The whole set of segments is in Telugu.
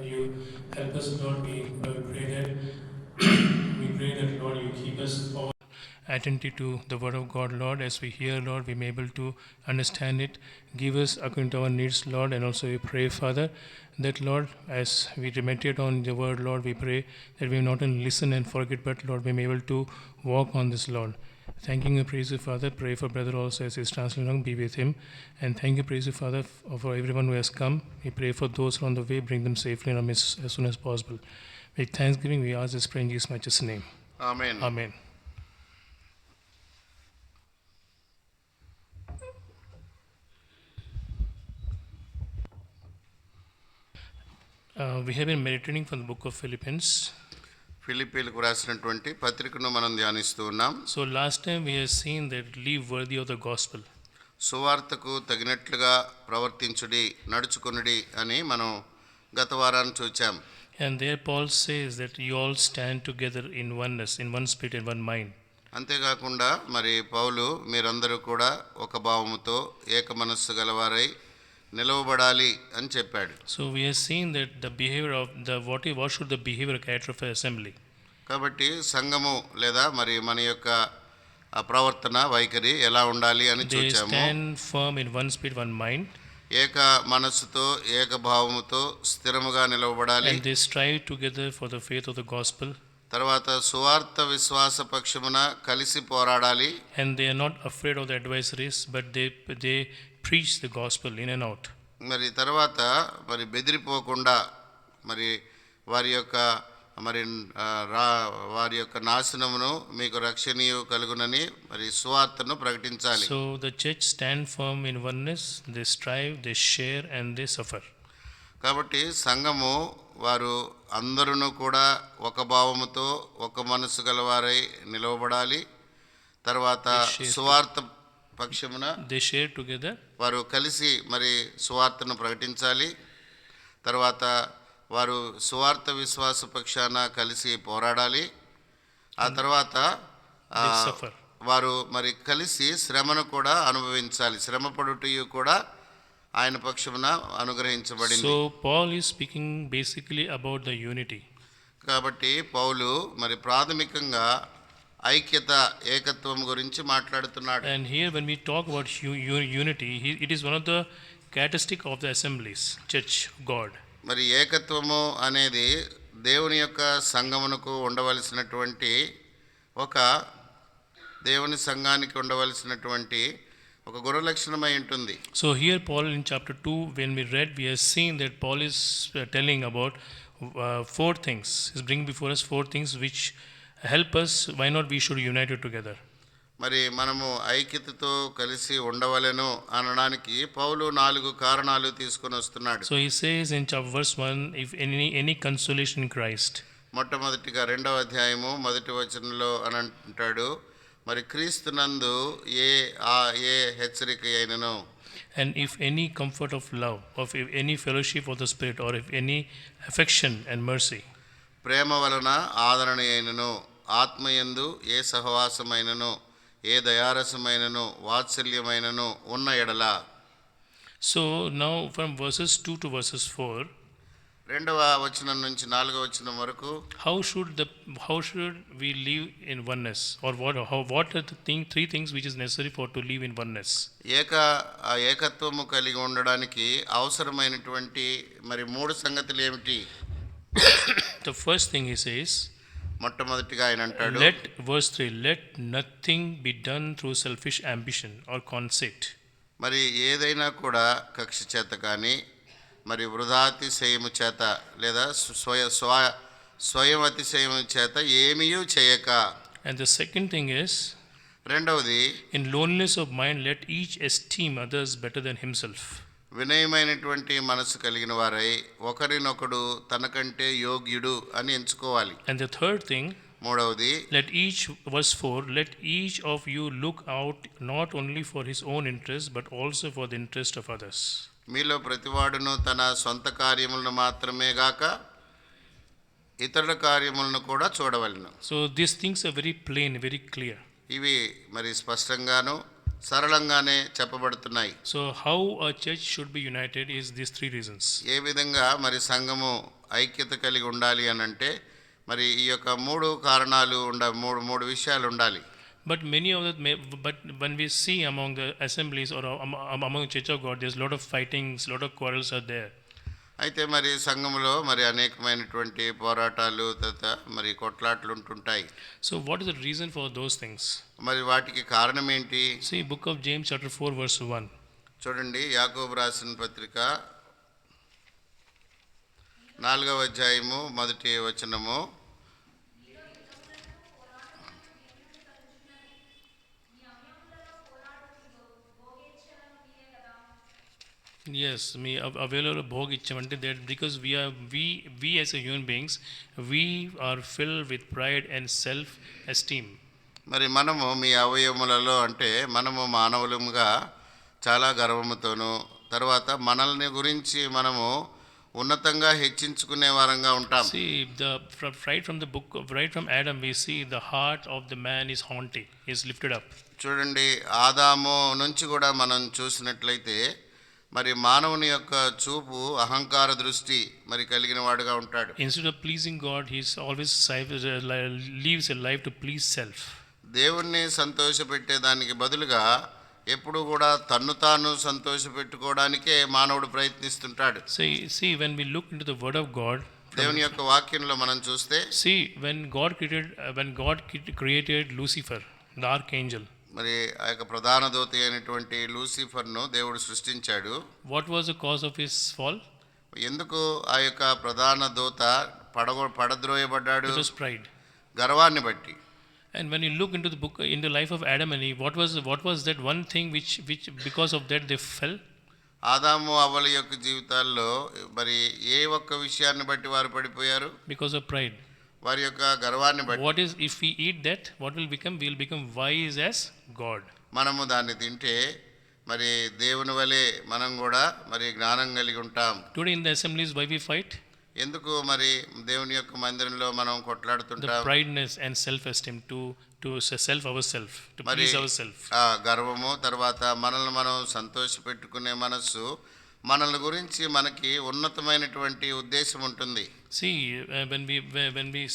You help us, Lord. We pray that we pray that, Lord, you keep us all attentive to the word of God, Lord. As we hear, Lord, we may be able to understand it. Give us according to our needs, Lord. And also we pray, Father, that, Lord, as we meditate on the word, Lord, we pray that we not only listen and forget, but, Lord, we may be able to walk on this, Lord. Thanking and praise you, Father. Pray for brother also as he's translating, be with him. And thank you, praise you, Father, for everyone who has come. We pray for those who are on the way, bring them safely in our midst as soon as possible. With thanksgiving, we ask this prayer in Jesus' majesty name. Amen. Amen. We have been meditating from the book of Philippians. ఫిలిప్పీలకు రాసినటువంటి పత్రికను మనం ధ్యానిస్తూ ఉన్నాం. So last time we have seen that live worthy of the gospel. సువార్తకు తగినట్లుగా ప్రవర్తించుడి, నడుచుకొనుడి అని మనం గత వారాన్ని చూచాం. And there Paul says that you all stand together in oneness, in one spirit and one mind. అంతేకాకుండా మరి పౌలు మీరందరూ కూడా ఒక భావముతో ఏక మనస్సు గలవారై నిలవబడాలి అని చెప్పాడు. So we have seen that the behavior of the what should the behavior character of an assembly. కాబట్టి సంఘము లేదా మరి మన యొక్క ప్రవర్తన వైఖరి ఎలా ఉండాలి అని They చూచాము. stand firm in one spirit, one mind. ఏక మనస్సుతో ఏక భావముతో స్థిరముగా నిలవబడాలి. And they strive together for the faith of the gospel. తర్వాత సువార్త విశ్వాస పక్షమున కలిసి పోరాడాలి. And they are not afraid of the adversaries, but they preach the gospel in and out. మరి తర్వాత మరి బెదిరిపోకుండా మరి వారి యొక్క మరి వారి యొక్క నాశనమును మీకు రక్షణీయు కలుగునని మరి సువార్తను ప్రకటించాలి. So the church stand firm in oneness, they strive, they share and they suffer. కాబట్టి సంఘము వారు అందరూ కూడా ఒక భావముతో ఒక మనసు గలవారై నిలవబడాలి. తర్వాత సువార్త పక్షమున they share together, వారు కలిసి మరి సువార్తను ప్రకటించాలి. తర్వాత వారు సువార్త విశ్వాస పక్షాన కలిసి పోరాడాలి. ఆ తర్వాత they suffer. వారు మరి కలిసి శ్రమను కూడా అనుభవించాలి. శ్రమ పడుటయు కూడా ఆయన పక్షమున అనుగ్రహించబడింది. So Paul is speaking basically about the unity. కాబట్టి పౌలు మరి ప్రాథమికంగా ఐక్యత, ఏకత్వం గురించి మాట్లాడుతున్నాడు. And here when we talk about unity, it is one of the characteristic of the assemblies, church of God. మరి ఏకత్వము అనేది దేవుని యొక్క సంఘమునకు ఉండవలసినటువంటి ఒక దేవుని సంఘానికి ఉండవలసినటువంటి ఒక గుణలక్షణమై ఉంటుంది. So here Paul in chapter 2, when we read, we have seen that Paul is telling about four things. He's bringing before us four things which help us why not we should unite together. మరి మనము ఐక్యతతో కలిసి ఉండవలెను అనడానికి పౌలు 4 కారణాలు తీసుకొని వస్తున్నాడు. So he says in chapter verse 1, if any consolation in Christ. మొట్టమొదటిగా 2వ అధ్యాయము 1వ వచనంలో అని అంటాడు, మరి క్రీస్తునందు ఏ హెచ్చరిక అయినను, and if any comfort of love, of if any fellowship of the spirit, or if any affection and mercy. ప్రేమ వలన ఆదరణ అయినను, ఆత్మయందు ఏ సహవాసమైనను, ఏ దయారసమైనను, వాత్సల్యమైనను ఉన్న ఎడల. So now from verses 2 to verses 4, 2వ వచనం నుంచి 4వ వచనం వరకు how should we live in oneness, or what are the three things which is necessary for to live in oneness. ఏకత్వము కలిగి ఉండడానికి అవసరమైనటువంటి మరి 3 సంగతులు ఏమిటి? The first thing he says, మొట్టమొదటిగా ఆయన అంటాడు, verse 3, let nothing be done through selfish ambition or conceit. మరి ఏదైనా కూడా కక్ష చేత కానీ మరి వృధాతిశయము చేత లేదా స్వయం అతిశయము చేత ఏమీయూ చేయక. And the second thing is, రెండవది, in loneliness of mind let each esteem others better than himself. వినయమైనటువంటి మనసు కలిగిన వారై ఒకరినొకడు తనకంటే యోగ్యుడు అని ఎంచుకోవాలి. And the third thing, మూడవది, verse 4, let each of you look out not only for his own interest but also for the interest of others. మీలో ప్రతివాడును తన సొంత కార్యములను మాత్రమే గాక ఇతరుల కార్యములను కూడా చూడవలెను. So these things are very plain, very clear. ఇవి మరి స్పష్టంగాను సరళంగానే చెప్పబడుతున్నాయి. So how a church should be united is these three reasons. ఏ విధంగా మరి సంఘము ఐక్యత కలిగి ఉండాలి అని అంటే మరి ఈ యొక్క మూడు కారణాలు మూడు విషయాలు ఉండాలి. But many of the, but when we see among the assemblies or among Church of God, there's a lot of fightings, a lot of quarrels are there. అయితే మరి సంఘంలో మరి అనేకమైనటువంటి పోరాటాలు తర్వాత మరి కొట్లాట్లు ఉంటుంటాయి. So what is the reason for those things? మరి వాటికి కారణం ఏంటి? See, book of James chapter 4 verse 1. చూడండి, యాకోబు రాసిన పత్రిక 4వ అధ్యాయము 1వ వచనము. Yes, me available భోగ ఇచ్చామంటే that because we as a human beings, we are filled with pride and self esteem. మరి మనము మీ అవయవములలో అంటే మనము మానవులముగా చాలా గర్వముతోనూ తర్వాత మనల్ని గురించి మనము ఉన్నతంగా హెచ్చించుకునే వారంగా ఉంటాం. See, right from Adam we see the heart of the man is haughty, is lifted up. చూడండి, ఆదాము నుంచి కూడా మనం చూసినట్లయితే మరి మానవుని యొక్క చూపు అహంకార దృష్టి మరి కలిగిన వాడుగా ఉంటాడు. Instead of pleasing God, he always lives a life to please self. దేవుణ్ణి సంతోషపెట్టే దానికి బదులుగా ఎప్పుడు కూడా తన్ను తాను సంతోషపెట్టుకోవడానికే మానవుడు ప్రయత్నిస్తుంటాడు. See, when we look into the word of God, దేవుని యొక్క వాక్యంలో మనం చూస్తే see, when God created Lucifer, the archangel, మరి ఆ యొక్క ప్రధాన దూత అయినటువంటి లూసిఫర్ను దేవుడు సృష్టించాడు. what was the cause of his fall? ఎందుకు ఆ యొక్క ప్రధాన దూత పడద్రోయబడ్డాడు? It was pride. గర్వాన్ని బట్టి. And when you look into the book, in the life of Adam and Eve, what was that one thing which because of that they fell? ఆదాము అవ్వల యొక్క జీవితాల్లో మరి ఏ ఒక్క విషయాన్ని బట్టి వారు పడిపోయారు? Because of pride. వారి యొక్క గర్వాన్ని బట్టి. What is, if we eat that, what will become? We will become wise as God. మనము దాన్ని తింటే మరి దేవుని వలె మనం కూడా మరి జ్ఞానం కలిగి ఉంటాం. Today in the assemblies, why we fight? ఎందుకు మరి దేవుని యొక్క మందిరంలో మనం కొట్లాడుతుంటాం? The prideness and self-esteem, to self ourselves, to please ourselves. గర్వము, తర్వాత మనల్ని మనం సంతోషపెట్టుకునే మనస్సు, మనల్ని గురించి మనకి ఉన్నతమైనటువంటి ఉద్దేశం ఉంటుంది. See, when we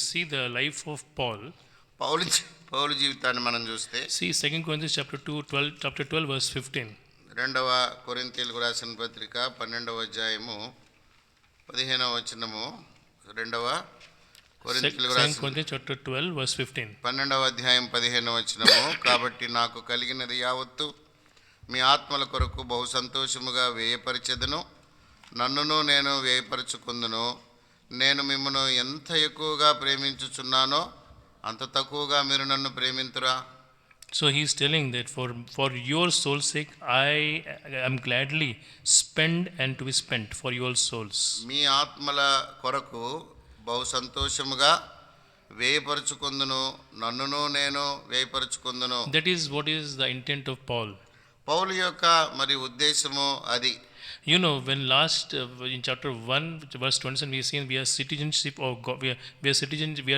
see the life of Paul, పౌలు జీవితాన్ని మనం చూస్తే, see 2 Corinthians chapter 12 verse 15. 2వ కొరింథీయులకు రాసిన పత్రిక 12వ అధ్యాయము 15వ వచనము. 2వ కొరింథీయులకు రాసిన chapter 12 verse 15. 12వ అధ్యాయం 15వ వచనము. కాబట్టి నాకు కలిగినది యావత్తు మీ ఆత్మల కొరకు బహు సంతోషముగా వ్యయపరిచెదను, నన్నును నేను వ్యయపరచుకుందును. నేను మిమ్మను ఎంత ఎక్కువగా ప్రేమించుచున్నానో అంత తక్కువగా మీరు నన్ను ప్రేమింతురా. So he is telling that for your soul's sake I am gladly spend and to be spent for your souls. మీ ఆత్మల కొరకు బహు సంతోషముగా వ్యయపరచుకుందును, నన్నును నేను వ్యయపరచుకుందును. That is what is the intent of Paul. పౌలు యొక్క మరి ఉద్దేశము అది. You know, when in chapter 1 verse 27 we see we are citizenship of God, we are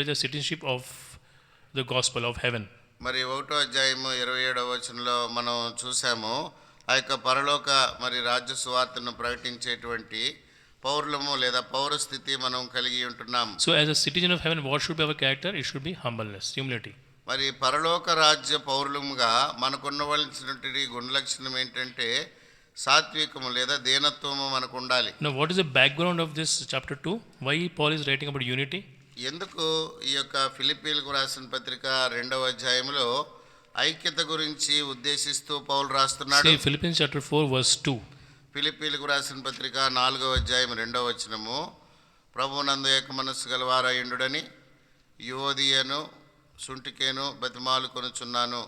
the citizenship of the gospel of heaven. మరి 1వ అధ్యాయము 27వ వచనంలో మనం చూసాము, ఆ యొక్క పరలోక మరి రాజ్య సువార్తను ప్రకటించేటువంటి పౌరులము లేదా పౌరస్థితి మనం కలిగి ఉంటున్నాం. So as a citizen of heaven, what should be our character? It should be humbleness, humility. మరి పరలోక రాజ్య పౌరులముగా మనకున్నవలసినటువంటి గుణలక్షణం ఏంటంటే సాత్వికము లేదా దీనత్వము మనకు ఉండాలి. Now what is the background of this chapter 2? Why Paul is writing about unity? ఎందుకు ఈ యొక్క ఫిలిప్పీలకు రాసిన పత్రిక 2వ అధ్యాయంలో ఐక్యత గురించి ఉద్దేశిస్తూ పౌలు రాస్తున్నాడు? See Philippians chapter 4 verse 2. ఫిలిప్పీలకు రాసిన పత్రిక 4వ అధ్యాయం 2వ వచనము. ప్రభువునందు ఏక మనస్సు గలవారయుండుడని యువోదియను సుంటికేను బతిమాలు కొనుచున్నాను.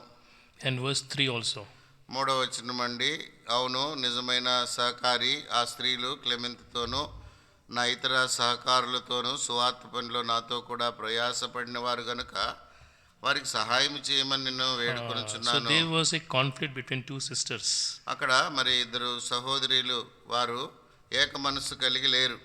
And verse 3 also. 3వ వచనం అండి, అవును నిజమైన సహకారి ఆ స్త్రీలు క్లెమెంతుతోనూ నా ఇతర సహకారులతోనూ సువార్త పనిలో నాతో కూడా ప్రయాసపడిన వారు గనుక వారికి సహాయం చేయమని నిన్ను వేడుకొనుచున్నాను. So there was a conflict between two sisters. అక్కడ మరి ఇద్దరు సహోదరులు వారు ఏక మనస్సు కలిగి లేరు.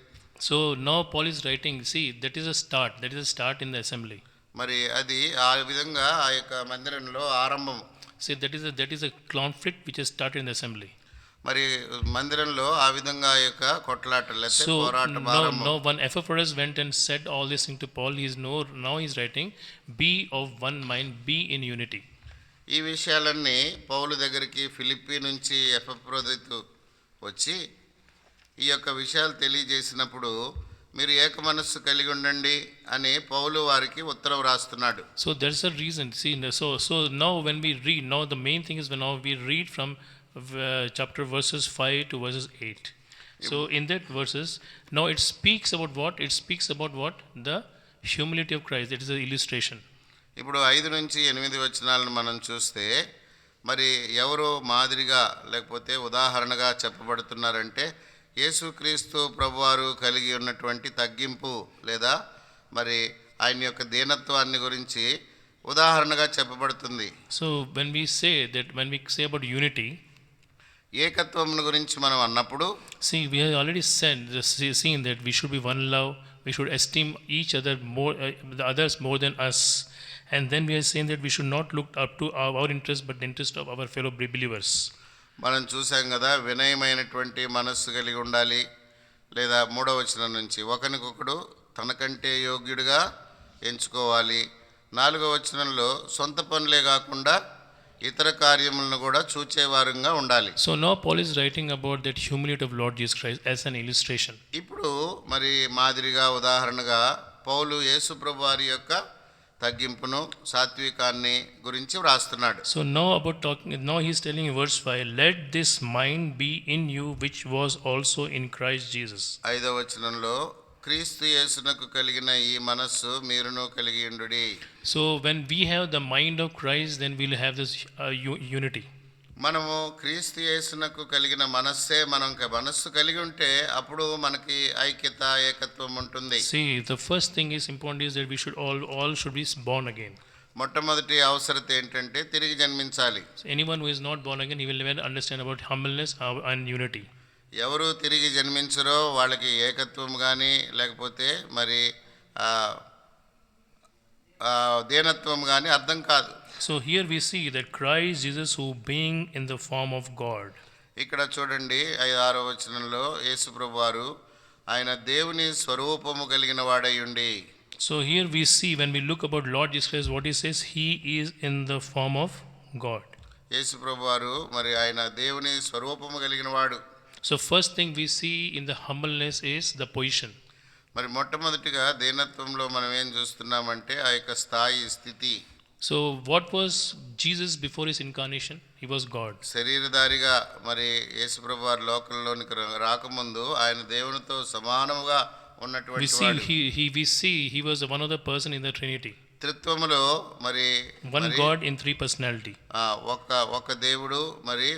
So now Paul is writing, see that is a start in the assembly. మరి అది ఆ విధంగా ఆ యొక్క మందిరంలో ఆరంభం. See that is a conflict which has started in the assembly. మరి మందిరంలో ఆ విధంగా ఆ యొక్క కొట్లాటలు లేకపోతే So పోరాట no, భారము. no one Epaphroditus went and said all this thing to Paul. Now he's writing, be of one mind, be in unity. ఈ విషయాలన్నీ పౌలు దగ్గరికి ఫిలిప్పీ నుంచి ఎపఫ్రోదితు వచ్చి ఈ యొక్క విషయాలు తెలియజేసినప్పుడు మీరు ఏక మనస్సు కలిగి ఉండండి అని పౌలు వారికి ఉత్తరం రాస్తున్నాడు. So there's a reason. See, so now when we read, now the main thing is when now we read from chapter verses 5 to verses 8. So in that verses, now it speaks about what? It speaks about what? The humility of Christ. That is the illustration. ఇప్పుడు 5 నుంచి 8 వచనాలను మనం చూస్తే మరి ఎవరు మాదిరిగా లేకపోతే ఉదాహరణగా చెప్పబడుతున్నారంటే యేసుక్రీస్తు ప్రభువారు కలిగి ఉన్నటువంటి తగ్గింపు లేదా మరి ఆయన యొక్క దీనత్వాన్ని గురించి ఉదాహరణగా చెప్పబడుతుంది. So when we say about unity, ఏకత్వమును గురించి మనం అన్నప్పుడు see, we have already seen that we should be one love. We should esteem each other more, the others more than us. And then we are saying that we should not look up to our interest, but the interest of our fellow believers. మనం చూసాం కదా, వినయమైనటువంటి మనస్సు కలిగి ఉండాలి. లేదా 3వ వచనం నుంచి ఒకరికొకడు తనకంటే యోగ్యుడిగా ఎంచుకోవాలి. 4వ వచనంలో సొంత పనులే కాకుండా ఇతర కార్యములను కూడా చూచేవారంగా ఉండాలి. So now Paul is writing about that humility of Lord Jesus Christ as an illustration. ఇప్పుడు మరి మాదిరిగా ఉదాహరణగా పౌలు యేసు ప్రభు వారి యొక్క తగ్గింపును సాత్వికాన్ని గురించి వ్రాస్తున్నాడు. So now he is telling in verse 5, let this mind be in you which was also in Christ Jesus. 5వ వచనంలో క్రీస్తు యేసునకు కలిగిన ఈ మనస్సు మీరును కలిగి ఉండుడి. So when we have the mind of Christ, then we'll have this unity. మనము క్రీస్తు యేసునకు కలిగిన మనస్సు కలిగి ఉంటే అప్పుడు మనకి ఐక్యత ఏకత్వం ఉంటుంది. See, the first thing is important is that we should all should be born again. మొట్టమొదటి అవసరత ఏంటంటే తిరిగి జన్మించాలి. So anyone who is not born again, he will never understand about humbleness and unity. ఎవరు తిరిగి జన్మించరో వాళ్ళకి ఏకత్వం కానీ లేకపోతే మరి దీనత్వం కానీ అర్థం కాదు. So here we see that Christ Jesus, who being in the form of God. ఇక్కడ చూడండి 5-6వ వచనంలో యేసు ప్రభువారు ఆయన దేవుని స్వరూపము కలిగిన వాడై ఉండి. So here we see, when we look about Lord Jesus Christ, what he says, he is in the form of God. యేసు ప్రభువారు మరి ఆయన దేవుని స్వరూపము కలిగిన వాడు. So first thing we see in the humbleness is the position. మరి మొట్టమొదటిగా దీనత్వంలో మనం ఏం చూస్తున్నామంటే ఆ యొక్క స్థితి. So what was Jesus before his incarnation? He was God. శరీరధారిగా మరి యేసు ప్రభువారు లోకంలోనికి రాకముందు ఆయన దేవునితో సమానముగా ఉన్నటువంటి వాడు. We see he was one of the person in the Trinity. త్రిత్వములో మరి one God in three personality. ఒక దేవుడు మరి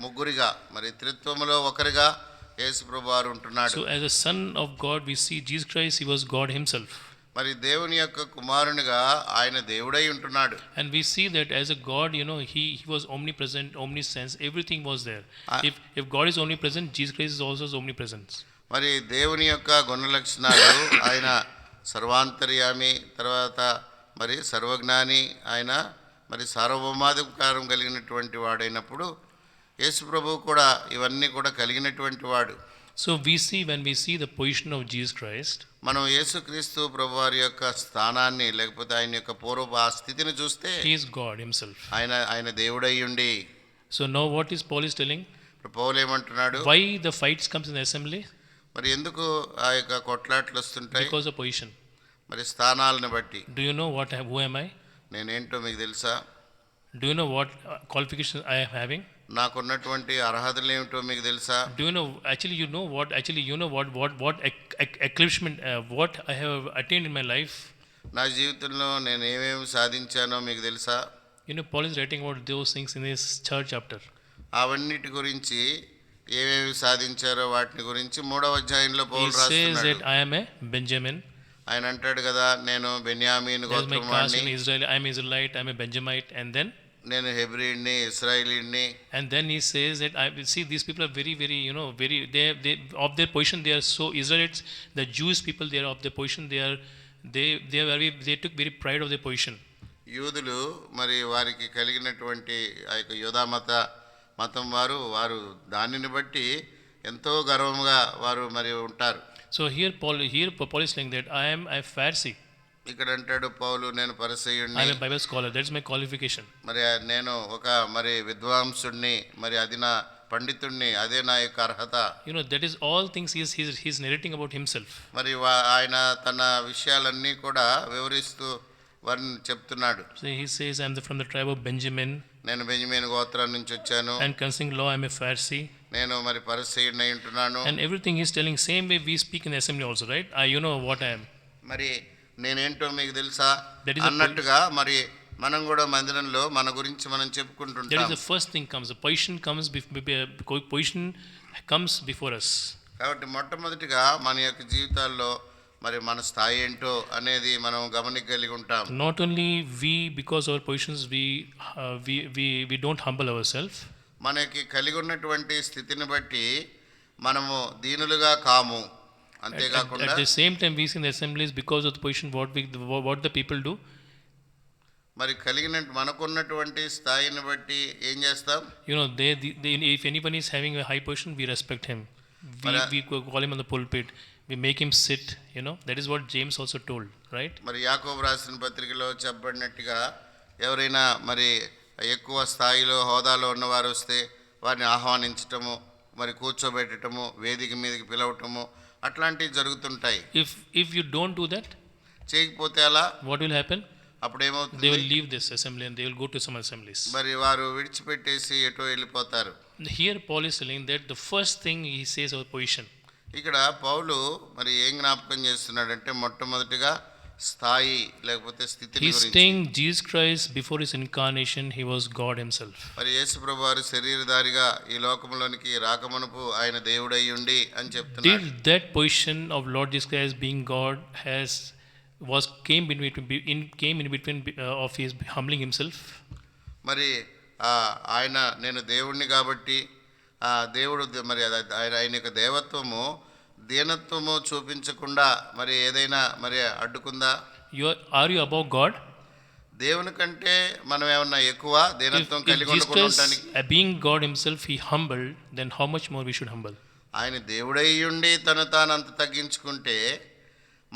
ముగ్గురిగా మరి త్రిత్వములో ఒకరిగా యేసు ప్రభువారు ఉంటున్నాడు. So as a son of God, we see Jesus Christ, he was God himself. మరి దేవుని యొక్క కుమారునిగా ఆయన దేవుడై ఉంటున్నాడు. And we see that as a God, he was omnipresent, omniscience, everything was there. If God is omnipresent, Jesus Christ is also omnipresent. మరి దేవుని యొక్క గుణ లక్షణాలు ఆయన సర్వాంతర్యామి, తర్వాత మరి సర్వజ్ఞాని, ఆయన మరి సార్వభౌమాధికారం కలిగినటువంటి వాడైనప్పుడు యేసు ప్రభువు కూడా ఇవన్నీ కూడా కలిగినటువంటి వాడు. So we see, when we see the position of Jesus Christ, మనం యేసుక్రీస్తు ప్రభువారి యొక్క స్థానాన్ని లేకపోతే ఆయన యొక్క పూర్వ ఆ స్థితిని చూస్తే he is God himself. ఆయన దేవుడై ఉండి. So now what is Paul is telling? పౌలు ఏమంటున్నాడు? Why the fights comes in the assembly? మరి ఎందుకు ఆ యొక్క కొట్లాట్లు వస్తుంటాయి? Because of position. మరి స్థానాలను బట్టి. Do you know who am I? నేనేంటో మీకు తెలుసా? Do you know what qualifications I am having? నాకున్నటువంటి అర్హతలు ఏమిటో మీకు తెలుసా? Do you know what accomplishment what I have attained in my life? నా జీవితంలో నేను ఏమేమి సాధించానో మీకు తెలుసా? Paul is writing about those things in his third chapter. అవన్నిటి గురించి ఏమేమి సాధించారో వాటిని గురించి 3వ అధ్యాయంలో పౌలు రాస్తున్నాడు. He says that I am a Benjamin. ఆయన అంటాడు కదా, నేను బెన్యామీను గోత్రం వాడిని, I am Israelite, I am a Benjamite, and then నేను హెబ్రీయుడిని, ఇశ్రాయేలీయుడిని. And then he says that I will see these people are very very they of their position they are so Israelites, the Jewish people, they are of their position, they took very pride of their position. యూదులు మరి వారికి కలిగినటువంటి ఆ యొక్క యూదా మతం వారు వారు దానిని బట్టి ఎంతో గర్వంగా వారు మరి ఉంటారు. So here Paul is saying that I am a Pharisee. ఇక్కడ అంటాడు పౌలు, నేను I పరిసయ్యుణ్ణి, am a Bible scholar. That's my qualification. మరి నేను ఒక మరి విద్వాంసుణ్ణి, మరి అది నా పండితుణ్ణి, అదే నా యొక్క అర్హత. You know, that is all things he's narrating about himself. మరి ఆయన తన విషయాలన్నీ కూడా వివరిస్తూ వారిని చెప్తున్నాడు. So he says, I am from the tribe of Benjamin. నేను బెంజమిన్ గోత్రం నుంచి వచ్చాను, And concerning law, I am a Pharisee. నేను మరి పరిసయ్యుణ్ణి ఉంటున్నాను. And everything he's telling, same way we speak in the assembly also, right? You know what I am. మరి నేనేంటో మీకు తెలుసా That is a అన్నట్టుగా మరి మనం కూడా మందిరంలో మన గురించి మనం That is చెప్పుకుంటుంటాం. the first thing comes. The position comes before us. కాబట్టి మొట్టమొదటిగా మన యొక్క జీవితాల్లో మరి మన స్థాయి ఏంటో అనేది మనం గమనికగలిగి ఉంటాం. Not only we, because our positions, we don't humble ourselves. మనకి కలిగి ఉన్నటువంటి స్థితిని బట్టి మనము దీనులుగా కాము. అంతేకాకుండా At the same time, we see in the assemblies, because of the position, what the people do. మరి కలిగిన మనకున్నటువంటి స్థాయిని బట్టి ఏం చేస్తాం? You know, they if anyone is having a high position, we respect him. We call him on the pulpit. We make him sit. You know, that is what James also told, right? మరి యాకోబు రాసిన పత్రికలో చెప్పబడినట్టుగా ఎవరైనా మరి ఎక్కువ స్థాయిలో హోదాలో ఉన్నవారు వస్తే వారిని ఆహ్వానించటము, మరి కూర్చోబెట్టడము, వేదిక మీదకి పిలవటము, అట్లాంటివి జరుగుతుంటాయి. If you don't do that, చేయకపోతే అలా what will happen? అప్పుడు They ఏమవుతుంది? will leave this assembly and they will go to some assemblies. మరి వారు విడిచిపెట్టేసి ఎటో వెళ్ళిపోతారు. Here Paul is telling that the first thing he says our position. ఇక్కడ పౌలు మరి ఏం జ్ఞాపకం చేస్తున్నాడంటే మొట్టమొదటిగా స్థాయి లేకపోతే స్థితిని He's గురించి. saying Jesus Christ, before his incarnation, he was God himself. మరి యేసు ప్రభు వారు శరీరధారిగా ఈ లోకంలోనికి రాకమునుపు ఆయన దేవుడై ఉండి అని చెప్తున్నాడు. Did that position of Lord Jesus Christ being God came in between of his humbling himself? మరి ఆయన నేను దేవుణ్ణి కాబట్టి దేవుడు మరి ఆయన యొక్క దేవత్వము దీనత్వము చూపించకుండా మరి ఏదైనా మరి అడ్డుకుందా? Are you above God? దేవుని కంటే మనం ఏమన్నా ఎక్కువ దీనత్వం If కలిగి Jesus ఉండడానికి? Christ, being God himself, he humbled, then how much more we should humble? ఆయన దేవుడై ఉండి తను తానంత తగ్గించుకుంటే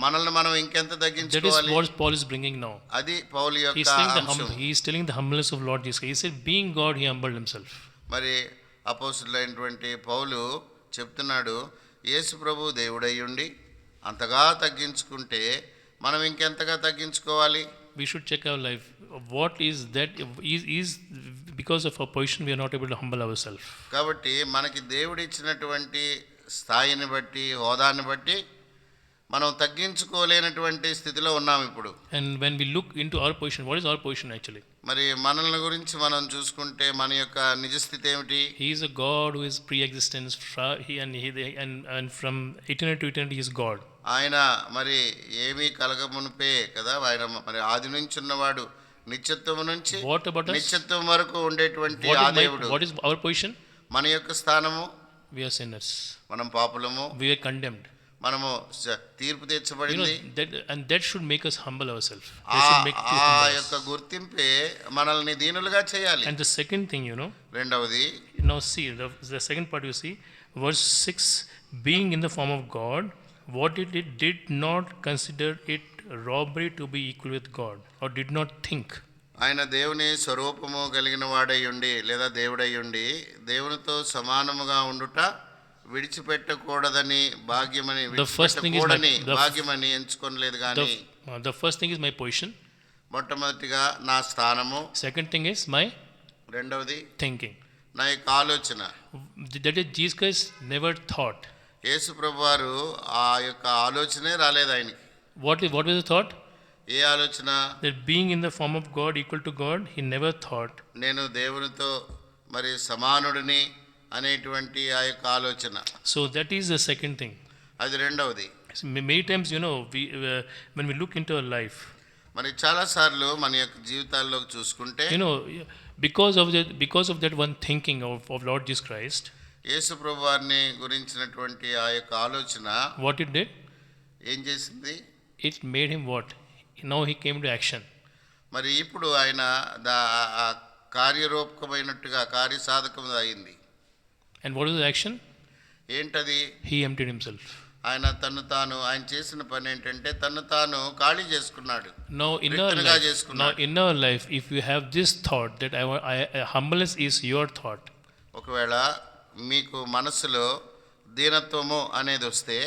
మనల్ని మనం ఇంకెంత That is తగ్గించుకోవాలి? what Paul is bringing now. అది పౌలు He's యొక్క saying అంశం. he is telling the humbleness of Lord Jesus Christ. He said, being God, he humbled himself. మరి అపోస్తులైనటువంటి పౌలు చెప్తున్నాడు, యేసు ప్రభు దేవుడై ఉండి అంతగా తగ్గించుకుంటే మనం ఇంకెంతగా తగ్గించుకోవాలి? We should check our life. What is that? Is because of our position we are not able to humble ourselves. కాబట్టి మనకి దేవుడు ఇచ్చినటువంటి స్థాయిని బట్టి హోదాని బట్టి మనం తగ్గించుకోలేనటువంటి స్థితిలో ఉన్నాం ఇప్పుడు. And when we look into our position, what is our position actually? మరి మనల్ని గురించి మనం చూసుకుంటే మన యొక్క నిజ స్థితి ఏమిటి? He is a God who is pre-existence. And from eternity to eternity, he is God. ఆయన మరి ఏమీ కలగమునిపే కదా, ఆయన మరి ఆది నుంచి ఉన్నవాడు, నిత్యత్వం నుంచి What about us? నిత్యత్వం వరకు ఉండేటువంటి ఆ దేవుడు. What is our position? మన యొక్క స్థానము, We are sinners. మనం పాపులము, We are condemned. మనము తీర్పు You know, తీర్చబడింది. that should make us humble ourselves. ఆ That should make to ఆ humble యొక్క us. గుర్తింపే మనల్ని దీనులుగా చేయాలి. And the second thing, you know, రెండవది, now see the second part. You see, verse 6, being in the form of God, what did not consider it robbery to be equal with God, or did not think. ఆయన దేవుని స్వరూపము కలిగిన వాడై ఉండి లేదా దేవుడై ఉండి దేవునితో సమానముగా ఉండుట విడిచిపెట్టకూడదని భాగ్యమని భాగ్యమని ఎంచుకోలేదు కానీ. The first thing is my position. మొట్టమొదటిగా నా స్థానము, Second thing is my రెండవది thinking. నా యొక్క ఆలోచన. That is, Jesus Christ never thought. యేసు ప్రభువారు ఆ యొక్క ఆలోచనే రాలేదు ఆయనకి. What was the thought? ఏ ఆలోచన? That being in the form of God, equal to God, he never thought. నేను దేవునితో మరి సమానుడిని అనేటువంటి ఆ యొక్క ఆలోచన. So that is the second thing. అది రెండవది. Many times, you know, when we look into our life, మరి చాలాసార్లు మన యొక్క జీవితాల్లోకి చూసుకుంటే, you know, because of that one thinking of Lord Jesus Christ, యేసు ప్రభువారిని గురించినటువంటి ఆ యొక్క ఆలోచన what it did? ఏం చేసింది? It made him what? Now he came to action. మరి ఇప్పుడు ఆయన కార్యరూపకమైనట్టుగా కార్యసాధకం అయింది. And what is the action? ఏంటది? He emptied himself. ఆయన చేసిన పని ఏంటంటే తను తాను ఖాళీ చేసుకున్నాడు. Now in our life, if you have this thought that humbleness is your thought, ఒకవేళ మీకు మనసులో దీనత్వము అనేది వస్తే,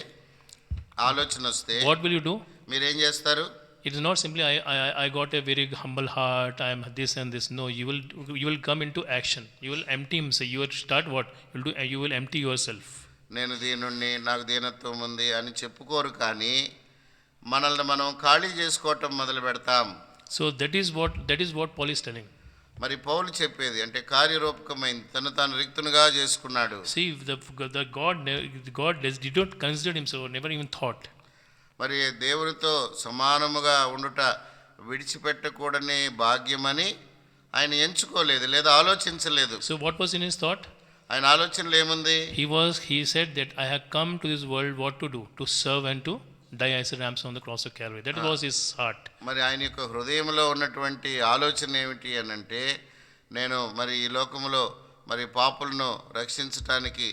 ఆలోచన వస్తే, what will you do? మీరేం చేస్తారు? It is not simply I got a very humble heart, I am this and this. No, you will come into action. You will empty himself. You will start what? You will empty yourself. నేను దీనుణ్ణి, నాకు దీనత్వం ఉంది అని చెప్పుకోరు, కానీ మనల్ని మనం ఖాళీ చేసుకోవటం మొదలు పెడతాం. So that is what Paul is telling. మరి పౌలు చెప్పేది అంటే కార్యరూపకమైంది, తను తాను రిక్తునిగా చేసుకున్నాడు. See, the God did not consider himself, never even thought. మరి దేవునితో సమానముగా ఉండుట విడిచిపెట్టకూడని భాగ్యమని ఆయన ఎంచుకోలేదు, లేదా ఆలోచించలేదు. So what was in his thought? ఆయన ఆలోచనలో ఏముంది? He said that I have come to this world what to do? To serve and to die as a ransom on the cross of Calvary. That was his heart. మరి ఆయన యొక్క హృదయంలో ఉన్నటువంటి ఆలోచన ఏమిటి అని అంటే, నేను మరి ఈ లోకంలో మరి పాపులను రక్షించటానికి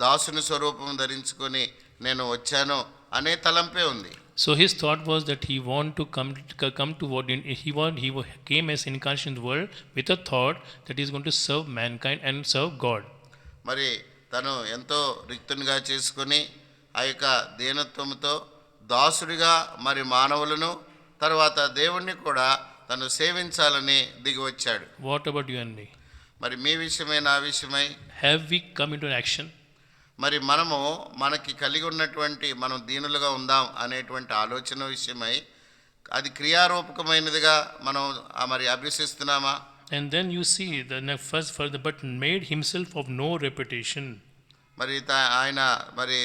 దాసుని స్వరూపం ధరించుకొని నేను వచ్చాను అనే తలంపే ఉంది. So his thought was that he want to come to what he came as incarnation in the world with a thought that he is going to serve mankind and serve God. మరి తను ఎంతో రిక్తునిగా చేసుకొని ఆ యొక్క దీనత్వంతో దాసుడిగా మరి మానవులను తర్వాత దేవుణ్ణి కూడా తను సేవించాలని దిగి వచ్చాడు. What about you and me? మరి మీ విషయమై నా విషయమై have we come into action? మరి మనకి కలిగి ఉన్నటువంటి మనం దీనులుగా ఉందాం అనేటువంటి ఆలోచన విషయమై అది క్రియారూపకమైనదిగా మనం మరి అభ్యసిస్తున్నామా? And then you see the first further, but made himself of no reputation. మరి ఆయన మరి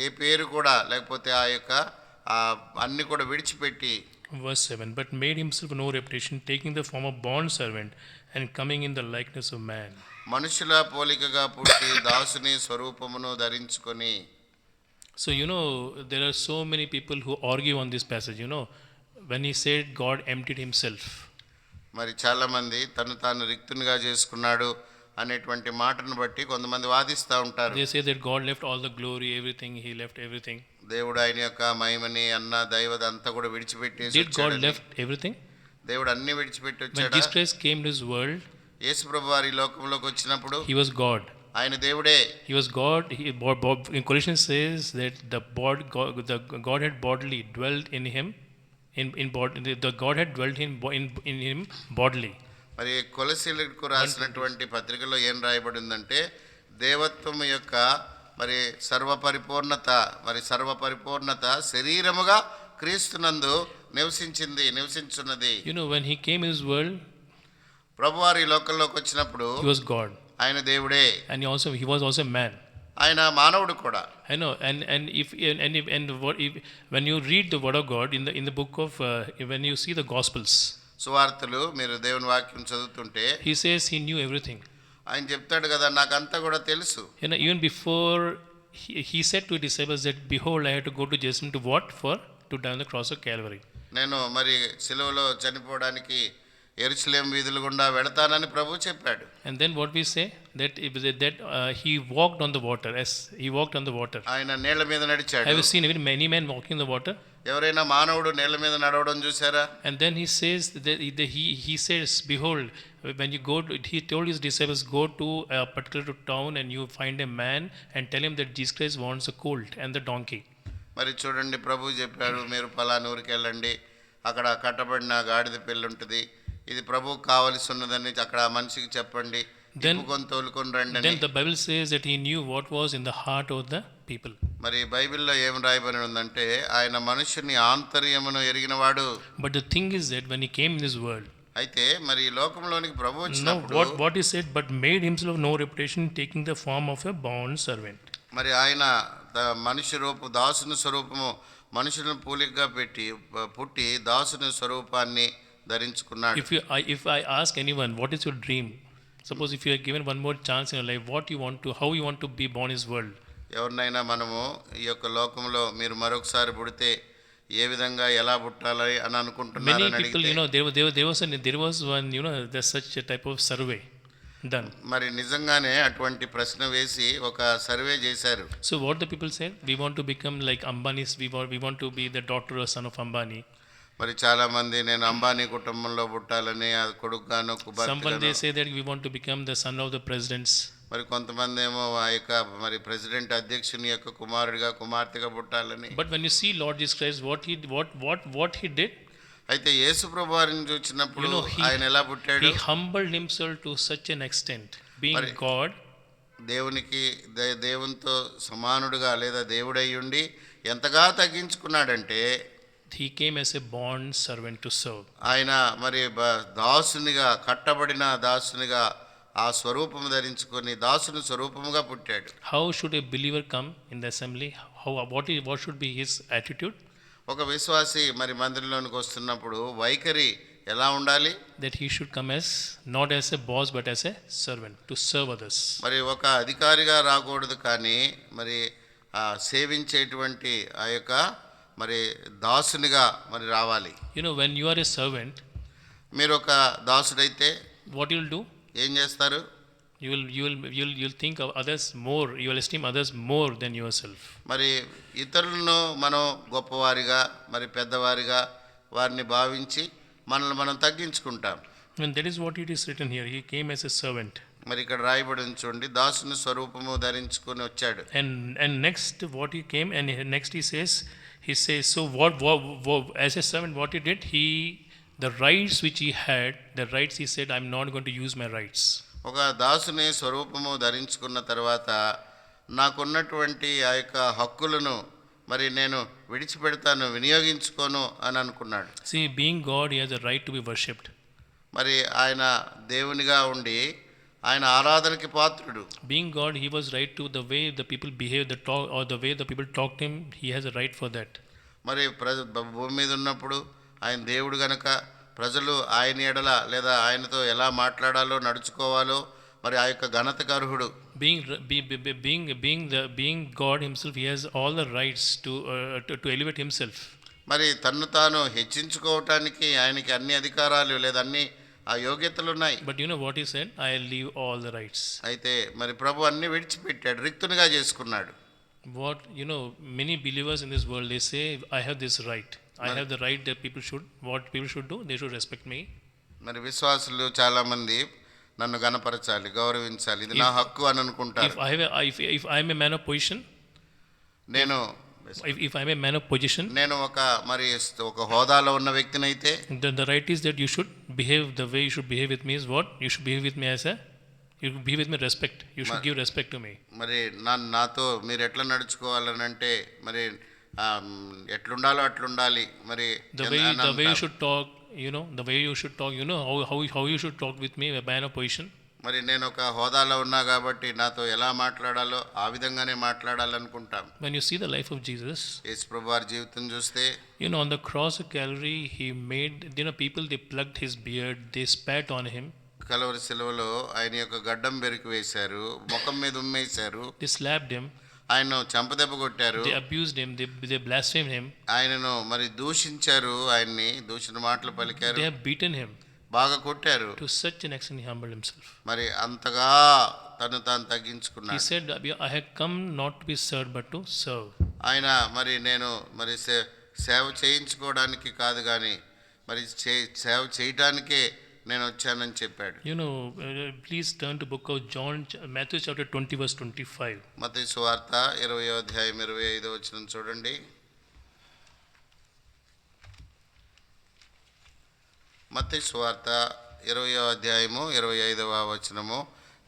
ఏ పేరు కూడా లేకపోతే ఆ యొక్క అన్ని కూడా విడిచిపెట్టి, verse 7, but made himself no reputation, taking the form of bond servant and coming in the likeness of man. మనుషుల పోలికగా పుట్టి దాసుని స్వరూపమును ధరించుకొని. So there are so many people who argue on this passage. When he said God emptied himself, మరి చాలా మంది తను తాను రిక్తునిగా చేసుకున్నాడు అనేటువంటి మాటను బట్టి కొంతమంది వాదిస్తూ ఉంటారు. They say that God left all the glory, everything, he left everything. దేవుడు ఆయన యొక్క మహిమని దైవద అంతా కూడా విడిచిపెట్టేసి Did God left everything? దేవుడు అన్ని విడిచిపెట్టి When వచ్చాడా? Jesus Christ came to this world, యేసు ప్రభువు వారి లోకంలోకి వచ్చినప్పుడు he was God. ఆయన దేవుడే. He was God. In Colossians says that the God had bodily dwelt in him. The God had dwelt in him bodily. మరి కొలసీలకు రాసినటువంటి పత్రికలో ఏం రాయబడిందంటే, దేవత్వం యొక్క మరి సర్వపరిపూర్ణత శరీరముగా క్రీస్తునందు నివసించున్నది. When he came in this world, ప్రభువారు ఈ లోకంలోకి వచ్చినప్పుడు he was God. ఆయన దేవుడే. And he was also man. ఆయన మానవుడు కూడా. I know. When you read the word of God in the book of when you see the Gospels, సువార్తలు మీరు దేవుని వాక్యం చదువుతుంటే, he says he knew everything. ఆయన చెప్తాడు కదా, నాకంతా కూడా తెలుసు. Even before he said to his disciples that behold, I had to go to Jerusalem to what? To die on the cross of Calvary. నేను మరి సిలువలో చనిపోవడానికి యెరూషలేము వీధుల గుండా వెళతానని ప్రభువు చెప్పాడు. And then what we say that he walked on the water. As he walked on the water, ఆయన నీళ్ల మీద నడిచాడు. have you seen even many men walking on the water? ఎవరైనా మానవుడు నీళ్ల మీద నడవడం చూసారా? And then he says that he says, behold, when you go he told his disciples, go to a particular town and you find a man and tell him that Jesus Christ wants a colt and the donkey. మరి చూడండి, ప్రభువు చెప్పాడు, మీరు పలానా ఊరికి వెళ్ళండి, అక్కడ కట్టబడిన గాడిద పిల్ల ఉంటుంది, ఇది ప్రభువుకు కావలసి ఉన్నదని అక్కడ ఆ మనిషికి చెప్పండి, తోలుకొని రండి. Then the Bible says that he knew what was in the heart of the people. మరి బైబిల్లో ఏం రాయబడి ఉందంటే, ఆయన మనుషుని ఆంతర్యమును ఎరిగినవాడు. But the thing is that when he came in this world, అయితే మరి ఈ లోకంలోనికి ప్రభువు వచ్చినప్పుడు what he said, but made himself of no reputation, taking the form of a bond servant. మరి ఆయన దాసుని స్వరూపము మనుషులను పోలికగా పుట్టి దాసుని స్వరూపాన్ని ధరించుకున్నాడు. If I ask anyone, what is your dream? Suppose if you are given one more chance in your life, how you want to be born in this world? ఎవరినైనా మనము ఈ యొక్క లోకంలో మీరు మరొకసారి పుడితే ఏ విధంగా ఎలా పుట్టాలి అని Many అనుకుంటున్నారని people, అడిగితే, you know, there was one, you know, there's such a type of survey done. మరి నిజంగానే అటువంటి ప్రశ్న వేసి ఒక సర్వే చేశారు. So what the people said, we want to become like Ambani's, we want to be the daughter or son of Ambani. మరి చాలా మంది నేను అంబానీ కుటుంబంలో పుట్టాలని, ఆ కొడుకుగాను Someone they కుమార్తెగాను. say that we want to become the son of the presidents. మరి కొంతమంది ఏమో ఆ యొక్క మరి ప్రెసిడెంట్ అధ్యక్షుని యొక్క కుమారుడిగా కుమార్తెగా పుట్టాలని. But when you see Lord Jesus Christ, what he did, అయితే యేసు ప్రభు వారిని చూసినప్పుడు You know, ఆయన ఎలా పుట్టాడు? he humbled himself to such an extent, being Mari- God, దేవునికి దేవునితో సమానుడుగా లేదా దేవుడై ఉండి ఎంతగా తగ్గించుకున్నాడంటే he came as a bond servant to serve. ఆయన మరి దాసునిగా, కట్టబడిన దాసునిగా ఆ స్వరూపము ధరించుకొని దాసుని స్వరూపముగా పుట్టాడు. How should a believer come in the assembly? What should be his attitude? ఒక విశ్వాసి మరి మందిరంలోనికి వస్తున్నప్పుడు వైఖరి ఎలా ఉండాలి? That he should come as not as a boss but as a servant to serve others. మరి ఒక అధికారిగా రాకూడదు, కానీ మరి సేవించేటువంటి ఆ యొక్క మరి దాసునిగా మరి రావాలి. You know, when you are a servant, మీరు ఒక దాసుడైతే what you'll do? ఏం చేస్తారు? You'll think of others more. You will esteem others more than yourself. మరి ఇతరులను మనం గొప్పవారిగా మరి పెద్దవారిగా వారిని భావించి మనల్ని మనం తగ్గించుకుంటాం. And that is what it is written here. He came as a servant. మరి ఇక్కడ రాయబడి చూడండి, దాసుని స్వరూపము ధరించుకొని వచ్చాడు. And next what he came, and next he says so what as a servant what he did, the rights which he had, the rights he said, I'm not going to use my rights. ఒక దాసుని స్వరూపము ధరించుకున్న తర్వాత నాకున్నటువంటి ఆ యొక్క హక్కులను మరి నేను విడిచిపెడతాను, వినియోగించుకోను అని అనుకున్నాడు. See, being God, he has a right to be worshipped. మరి ఆయన దేవునిగా ఉండి ఆయన ఆరాధనకి పాత్రుడు. Being God, he was right to the way the people behave, the talk, or the way the people talk to him. He has a right for that. మరి భూమి మీద ఉన్నప్పుడు ఆయన దేవుడు గనక ప్రజలు ఆయన ఎడల లేదా ఆయనతో ఎలా మాట్లాడాలో నడుచుకోవాలో మరి ఆ యొక్క ఘనతకు అర్హుడు. Being God himself, he has all the rights to elevate himself. మరి తన్ను తాను హెచ్చించుకోవటానికి ఆయనకి అన్ని అధికారాలు లేదా అన్ని ఆ యోగ్యతలు ఉన్నాయి. But you know what he said? I leave all the rights. అయితే మరి ప్రభు అన్ని విడిచిపెట్టాడు, రిక్తునిగా చేసుకున్నాడు. What, you know, many believers in this world, they say, I have this right. I have the right that what people should do, they should respect me. మరి విశ్వాసులు చాలా మంది నన్ను గణపరచాలి, గౌరవించాలి, ఇది నా హక్కు అని అనుకుంటారు. If I am a man of position, నేను if I am a man of position, నేను ఒక హోదాలో ఉన్న వ్యక్తినైతే the right is that you should behave the way you should behave with me is what? You should behave with me you behave with me respect. You should give respect to me. మరి నాతో మీరు ఎట్లా నడుచుకోవాలని అంటే మరి ఎట్లుండాలో అట్లుండాలి. మరి the way you should talk, you know, the way you should talk, you know, how you should talk with me, a man of position. మరి నేను ఒక హోదాలో ఉన్నా కాబట్టి నాతో ఎలా మాట్లాడాలో ఆ విధంగానే మాట్లాడాలనుకుంటాం. When you see the life of Jesus, యేసు ప్రభు వారి జీవితం చూస్తే, you know, on the cross of Calvary, he made, you know, people, they plucked his beard, they spat on him. Calvary శిలువలో ఆయన యొక్క గడ్డం బెరికి వేశారు, ముఖం మీద ఉమ్మేశారు, They slapped him, ఆయన్ను చెంపదెబ్బ కొట్టారు, they abused him, they blasphemed him, ఆయనను మరి దూషించారు, ఆయన్ని దూషణ మాటలు పలికారు, they have beaten him. బాగా కొట్టారు. To such an extent he humbled himself. మరి అంతగా తను తాను He తగ్గించుకున్నాడు. said, I have come not to be served but to serve. ఆయన మరి నేను మరి సేవ చేయించుకోవడానికి కాదు కానీ మరి సేవ చేయటానికే నేను వచ్చానని చెప్పాడు. You know, please turn to book of Matthew chapter 20 verse 25. మత్తయి సువార్త 20వ అధ్యాయం 25వ వచనం చూడండి. మత్తయి సువార్త 20వ అధ్యాయము 25వ వచనము.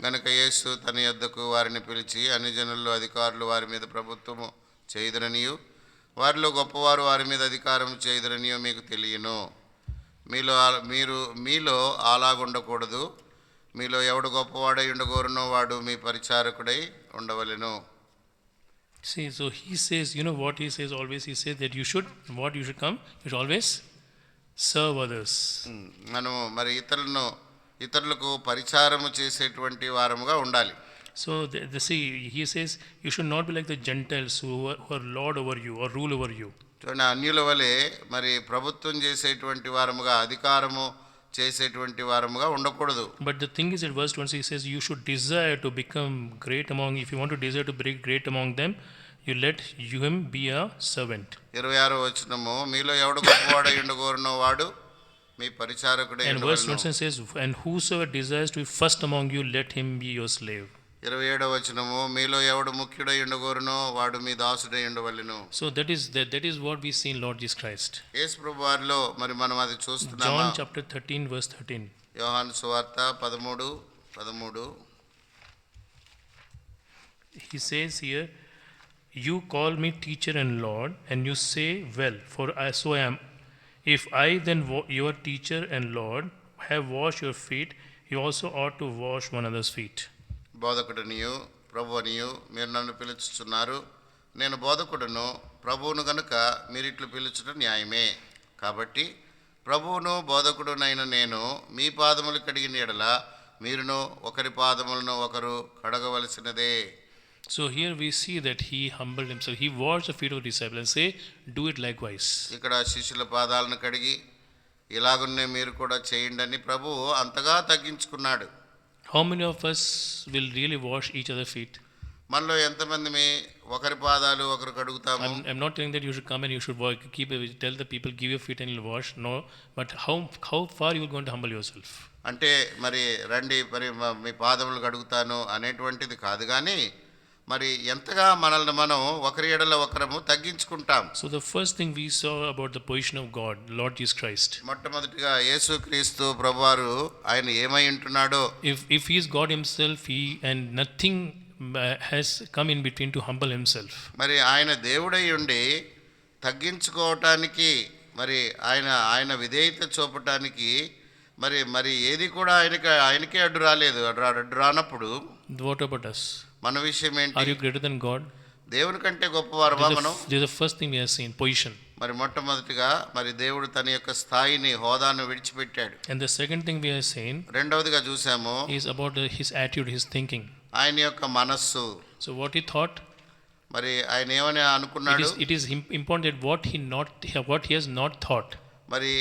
గనుక యేసు తన యొద్దకు వారిని పిలిచి, అన్ని జనుల్లో అధికారులు వారి మీద ప్రభుత్వము చేయుదురనియు వారిలో గొప్పవారు వారి మీద అధికారం చేయుదురనియు మీకు తెలియను. మీలో అలాగుండకూడదు. మీలో ఎవడు గొప్పవాడై ఉండగోరునో వాడు మీ పరిచారకుడై ఉండవలెను. See, so he says, you know what he says always? He says that you should come, you should always serve others. మనము మరి ఇతరులకు పరిచారము చేసేటువంటి వారముగా ఉండాలి. So see, he says you should not be like the Gentiles who are lord over you or rule over you. చూడండి, అన్యుల వలె మరి ప్రభుత్వం చేసేటువంటి వారముగా, అధికారము చేసేటువంటి వారముగా ఉండకూడదు. But the thing is, at verse 20, he says, you should desire to become great among, if you want to desire to be great among them, you let him be a servant. 26వ వచనము, మీలో ఎవడు గొప్పవాడై ఉండగోరునో వాడు మీ పరిచారకుడై And verse ఉండవలెను. 27 says, and whosoever desires to be first among you, let him be your slave. 27వ వచనము, మీలో ఎవడు ముఖ్యుడై ఉండగోరునో వాడు మీ దాసుడై ఉండవలెను. So that is what we see in Lord Jesus Christ. యేసు ప్రభు వారిలో మరి మనం అది చూస్తున్నామా? John chapter 13, verse 13. యోహాను సువార్త 13. He says here, you call me teacher and Lord, and you say, well, for so I am. If I then, your teacher and Lord, have washed your feet, you also ought to wash one another's feet. బోధకుడనియు ప్రభు అనియు మీరు నన్ను పిలుచుచున్నారు. నేను బోధకుడును ప్రభువును గనుక మీరిట్లు పిలుచుట న్యాయమే. కాబట్టి ప్రభువును బోధకుడునైన నేను మీ పాదములు కడిగిన ఎడల మీరును ఒకరి పాదములను ఒకరు కడగవలసినదే. So here we see that he humbled himself. He washed the feet of the disciples and say, do it likewise. ఇక్కడ శిష్యుల పాదాలను కడిగి ఇలాగున్నే మీరు కూడా చేయండి అని ప్రభువు అంతగా తగ్గించుకున్నాడు. How many of us will really wash each other's feet? మనలో ఎంతమంది ఒకరి పాదాలు ఒకరు కడుగుతాము? I'm not telling that you should come and you should tell the people, give your feet and you'll wash. No, but how far you are going to humble yourself? అంటే మరి రండి మరి మీ పాదములు కడుగుతాను అనేటువంటిది కాదు, కానీ మరి ఎంతగా మనల్ని మనం ఒకరి ఎడల ఒకరము తగ్గించుకుంటాం. So the first thing we saw about the position of God, Lord Jesus Christ. మొట్టమొదటిగా యేసుక్రీస్తు ప్రభువారు ఆయన ఏమై ఉంటున్నాడో, If he is God himself, and nothing has come in between to humble himself. మరి ఆయన దేవుడై ఉండి తగ్గించుకోవటానికి, మరి ఆయన విధేయత చూపటానికి మరి ఏది కూడా ఆయనకే అడ్డు రాలేదు. అడ్డు రానప్పుడు What about us? మన విషయం Are ఏంటి? you greater than God? దేవుని కంటే గొప్పవారమా మనం? This is the first thing we have seen, position. మరి మొట్టమొదటిగా మరి దేవుడు తన యొక్క స్థాయిని, హోదాను విడిచిపెట్టాడు. And the second thing we have seen రెండవదిగా చూసాము is about his attitude, his thinking. ఆయన యొక్క మనస్సు. So what he thought, మరి ఆయన ఏమని అనుకున్నాడు? it is important that what he has not thought. మరి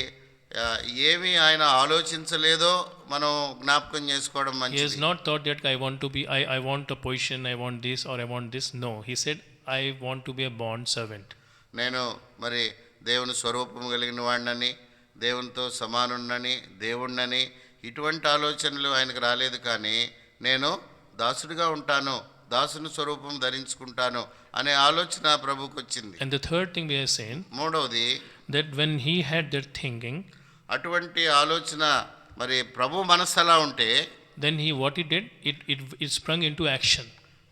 ఏమి ఆయన ఆలోచించలేదో మనం జ్ఞాపకం చేసుకోవడం He has మంచిది. not thought that I want a position, I want this or I want this. No, he said, I want to be a bond servant. నేను మరి దేవుని స్వరూపం కలిగిన వాడినని, దేవునితో సమానున్నని, దేవుణ్ణని, ఇటువంటి ఆలోచనలు ఆయనకు రాలేదు. కానీ నేను దాసుడిగా ఉంటాను, దాసుని స్వరూపం ధరించుకుంటాను అనే ఆలోచన ప్రభువుకు వచ్చింది. And the third thing we have seen, మూడవది, that when he had that thinking, అటువంటి ఆలోచన మరి ప్రభు మనస్సు అలా ఉంటే, then what he did, it sprung into action.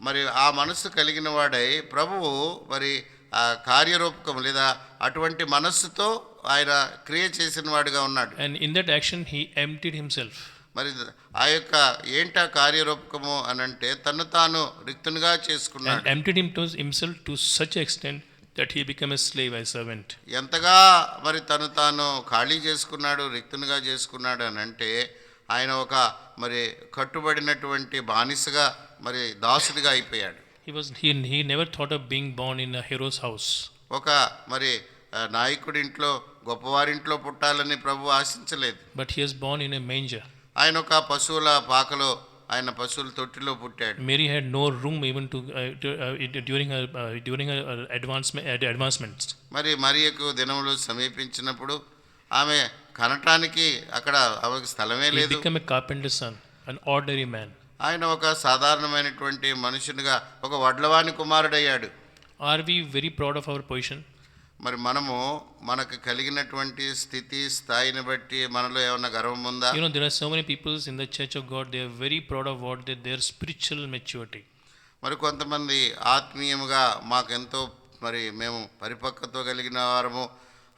మరి ఆ మనస్సు కలిగిన వాడై ప్రభువు మరి ఆ కార్యరూపకం లేదా అటువంటి మనస్సుతో ఆయన క్రియ చేసిన వాడిగా ఉన్నాడు. And in that action, he emptied himself. మరి ఆ యొక్క ఏంటా కార్యరూపకము అనంటే తను తాను రిక్తునిగా చేసుకున్నాడు. And emptied himself to such extent that he became a slave, a servant. ఎంతగా మరి తను తాను ఖాళీ చేసుకున్నాడు, రిక్తునిగా చేసుకున్నాడు అని అంటే ఆయన ఒక మరి కట్టుబడినటువంటి బానిసగా, మరి దాసుడిగా అయిపోయాడు. He never thought of being born in a hero's house. ఒక మరి నాయకుడి ఇంట్లో, గొప్పవారింట్లో పుట్టాలని ప్రభు ఆశించలేదు. But he was born in a manger. ఆయన ఒక పశువుల పాకలో, ఆయన పశువుల తొట్టిలో పుట్టాడు. Mary had no room even during her advancements. మరి మరియకు దినములు సమీపించినప్పుడు ఆమె కనటానికి అక్కడ ఆమెకు స్థలమే He లేదు. became a carpenter's son, an ordinary man. ఆయన ఒక సాధారణమైనటువంటి మనుషునిగా, ఒక వడ్లవాని కుమారుడయ్యాడు. Are we very proud of our position? మరి మనకు కలిగినటువంటి స్థితి, స్థాయిని బట్టి మనలో ఏమన్నా గర్వం ఉందా? There are so many people in the church of God, they are very proud of their spiritual maturity. మరి కొంతమంది ఆత్మీయముగా మాకెంతో మరి మేము పరిపక్వత కలిగిన వారము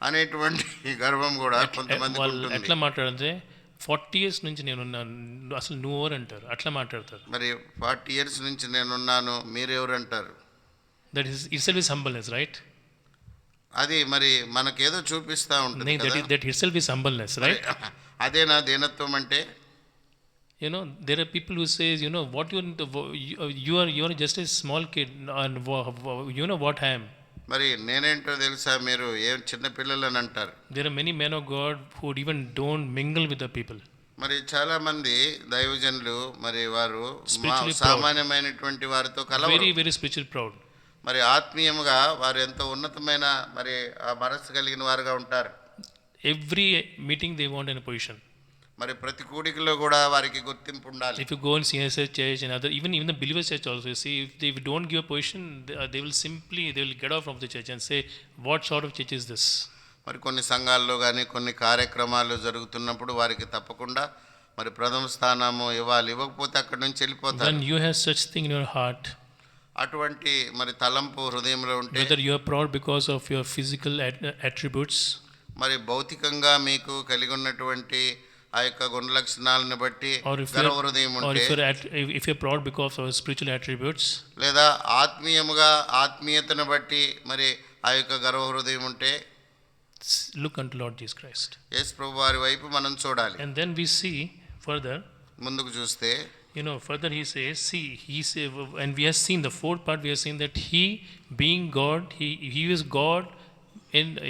అనేటువంటి గర్వం కూడా కొంతమందికి ఉంటుంది. ఎట్లా మాట్లాడితే 40 years నుంచి నేనున్నాను, అసలు నువ్వెవరు అంటారు, అట్లా మాట్లాడతారు. మరి 40 years నుంచి నేనున్నాను, మీరెవరు అంటారు. That is itself is humbleness, right? అది మరి మనకేదో చూపిస్తూ ఉంటుంది కదా. That itself is humbleness, right? అదేనా దీనత్వం అంటే? There are people who says, what you are just a small kid, and you know what I am. మరి నేనేంటో తెలుసా, మీరు ఏం చిన్న పిల్లలని అంటారు. There are many men of God who even don't mingle with the people. మరి చాలా మంది దైవజనులు మరి వారు Spiritually proud. సామాన్యమైనటువంటి వారితో కలవరు. Very, very spiritually proud. మరి ఆత్మీయముగా వారు ఎంతో ఉన్నతమైన మరి ఆ మనస్సు కలిగిన వారుగా ఉంటారు. Every meeting they want in a position. మరి ప్రతి కూడికలో కూడా వారికి గుర్తింపు ఉండాలి. If you go in CSS church and other, even the believers church also, see, if they don't give a position, they will get off from the church and say, what sort of church is this? మరి కొన్ని సంఘాల్లో కానీ కొన్ని కార్యక్రమాలు జరుగుతున్నప్పుడు వారికి తప్పకుండా మరి ప్రథమ స్థానము ఇవ్వాలి. ఇవ్వకపోతే అక్కడి నుంచి వెళ్ళిపోతారు. When you have such thing in your heart, అటువంటి మరి తలంపు హృదయంలో ఉంటే, whether you are proud because of your physical attributes, మరి భౌతికంగా మీకు కలిగి ఉన్నటువంటి ఆ యొక్క గుణ లక్షణాలను బట్టి or if గర్వ హృదయం ఉంటే, if you're proud because of spiritual attributes, లేదా ఆత్మీయముగా ఆత్మీయతను బట్టి మరి ఆ యొక్క గర్వ హృదయం ఉంటే, look unto Lord Jesus Christ. యేసు ప్రభు వారి వైపు మనం చూడాలి. And then we see further, ముందుకు చూస్తే further he says, and we have seen the fourth part, we have seen that he being God, he was God,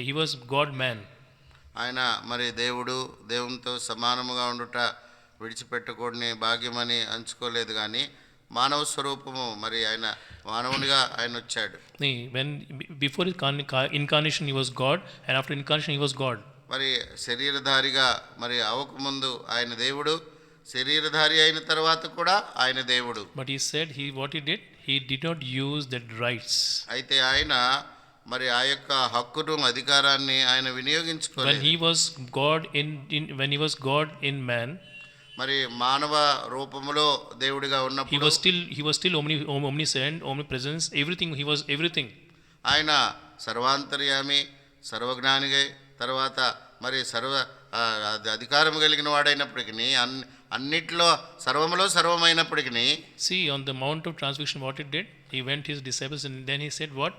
he was God man. ఆయన మరి దేవునితో సమానముగా ఉండుట విడిచిపెట్టకూడని భాగ్యమని అంచుకోలేదు, కానీ మానవ స్వరూపము మరి ఆయన మానవునిగా ఆయన వచ్చాడు. When before his incarnation he was God, and after incarnation he was God. మరి శరీరధారిగా మరి అవ్వకముందు ఆయన దేవుడు, శరీరధారి అయిన తర్వాత కూడా ఆయన దేవుడు. But he said what he did not use that rights. అయితే ఆయన మరి ఆ యొక్క హక్కును అధికారాన్ని ఆయన వినియోగించుకోలేదు. When he was God in man, మరి మానవ రూపములో దేవుడిగా ఉన్నప్పుడు he was still omniscient, omnipresence, everything. He was everything. ఆయన సర్వాంతర్యామి, సర్వజ్ఞానిగా, తర్వాత మరి అధికారం కలిగిన వాడైనప్పటికీ, అన్నిట్లో సర్వములో సర్వమైనప్పటికీ, see, on the Mount of Transfiguration what he did, he went his disciples and then he said what?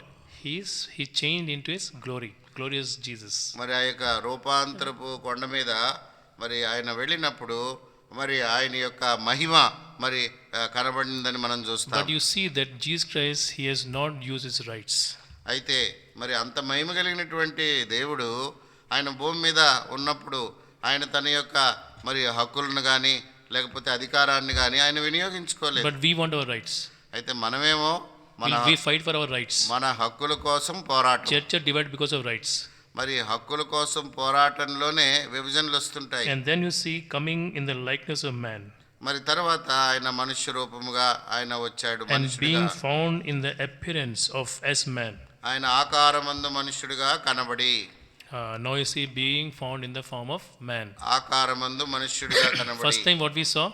He changed into his glory. Glorious Jesus. మరి ఆ యొక్క రూపాంతరపు కొండ మీద మరి ఆయన వెళ్ళినప్పుడు మరి ఆయన యొక్క మహిమ మరి కనబడిందని మనం చూస్తాం. But you see that Jesus Christ, he has not used his rights. అయితే మరి అంత మహిమ కలిగినటువంటి దేవుడు ఆయన భూమి మీద ఉన్నప్పుడు ఆయన తన యొక్క మరి హక్కులను కానీ లేకపోతే అధికారాన్ని కానీ ఆయన వినియోగించుకోలేదు. But we want our rights. అయితే మనమేమో we fight for our rights. మన హక్కుల కోసం పోరాటం. Church are divided because of rights. మరి హక్కుల కోసం పోరాటంలోనే విభజనలు వస్తుంటాయి. And then you see coming in the likeness of man. మరి తర్వాత ఆయన మనుష్య రూపముగా ఆయన వచ్చాడు, and మనుషుడిగా. being found in the appearance of as man. ఆయన ఆకారమందు మనుష్యుడిగా కనబడి. Now you see being found in the form of man. ఆకారమందు మనుష్యుడిగా కనబడి. First time what we saw,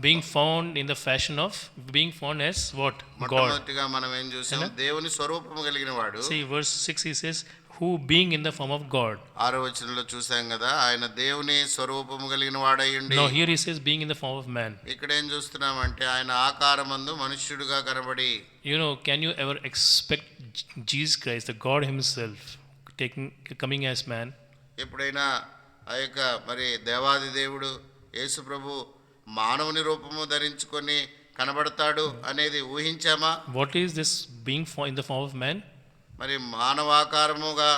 being found in the fashion of being found as what? God. మొట్టమొదటిగా మనం ఏం చూసాం, దేవుని స్వరూపము కలిగిన వాడు. See verse 6 he says, who being in the form of God. 6వ వచనంలో చూసాం కదా, ఆయన దేవుని స్వరూపము కలిగిన వాడై ఉండి. Now here he says being in the form of man. ఇక్కడ ఏం చూస్తున్నామంటే ఆయన ఆకారమందు మనుష్యుడిగా కనబడి. Can you ever expect Jesus Christ, the God himself, coming as man? ఎప్పుడైనా ఆ యొక్క మరి దేవాది దేవుడు యేసు ప్రభు మానవుని రూపము ధరించుకొని కనబడతాడు అనేది ఊహించామా? What is this being in the form of man? మరి మానవాకారముగా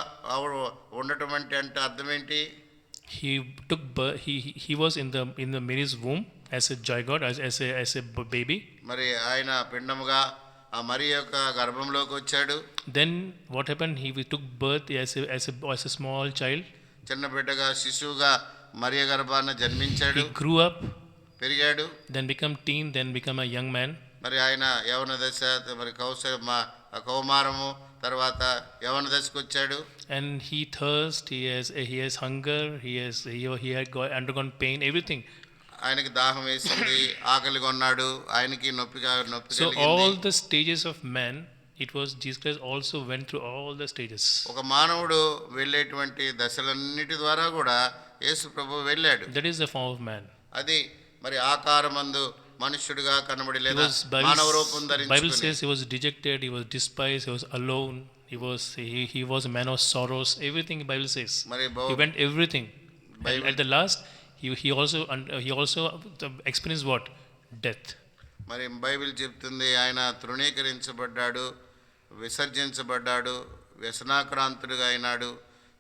ఉండటం అంటే అర్థం ఏంటి? He was in the Mary's womb as a zygote, as a baby. మరి ఆయన పిండముగా ఆ మరి యొక్క గర్భంలోకి వచ్చాడు. Then what happened? He took birth as a small child. చిన్న బిడ్డగా శిశువుగా మరియ గర్భాన జన్మించాడు. He grew up, పెరిగాడు. then become teen, then become a young man. మరి ఆయన యవన దశ, మరి కౌమారము, తర్వాత యవన దశకు వచ్చాడు. And he has hunger, he had undergone pain, everything. ఆయనకి దాహం వేసింది, ఆకలి కొన్నాడు, ఆయనకి నొప్పి So all the stages of man, it was Jesus Christ also went through all the stages. ఒక మానవుడు వెళ్ళేటువంటి దశలన్నిటి ద్వారా కూడా యేసు ప్రభు వెళ్ళాడు. That is the form of man. అది మరి ఆకారమందు మనుష్యుడిగా కనబడి లేదా మానవ రూపం ధరించుకొని. Bible says he was dejected, he was despised, he was alone, he was a man of sorrows, everything Bible says. He went everything. At the last he also experienced what? Death. మరి బైబిల్ చెప్తుంది ఆయన తృణీకరించబడ్డాడు, విసర్జించబడ్డాడు, వ్యసనాక్రాంతుడిగా అయినాడు.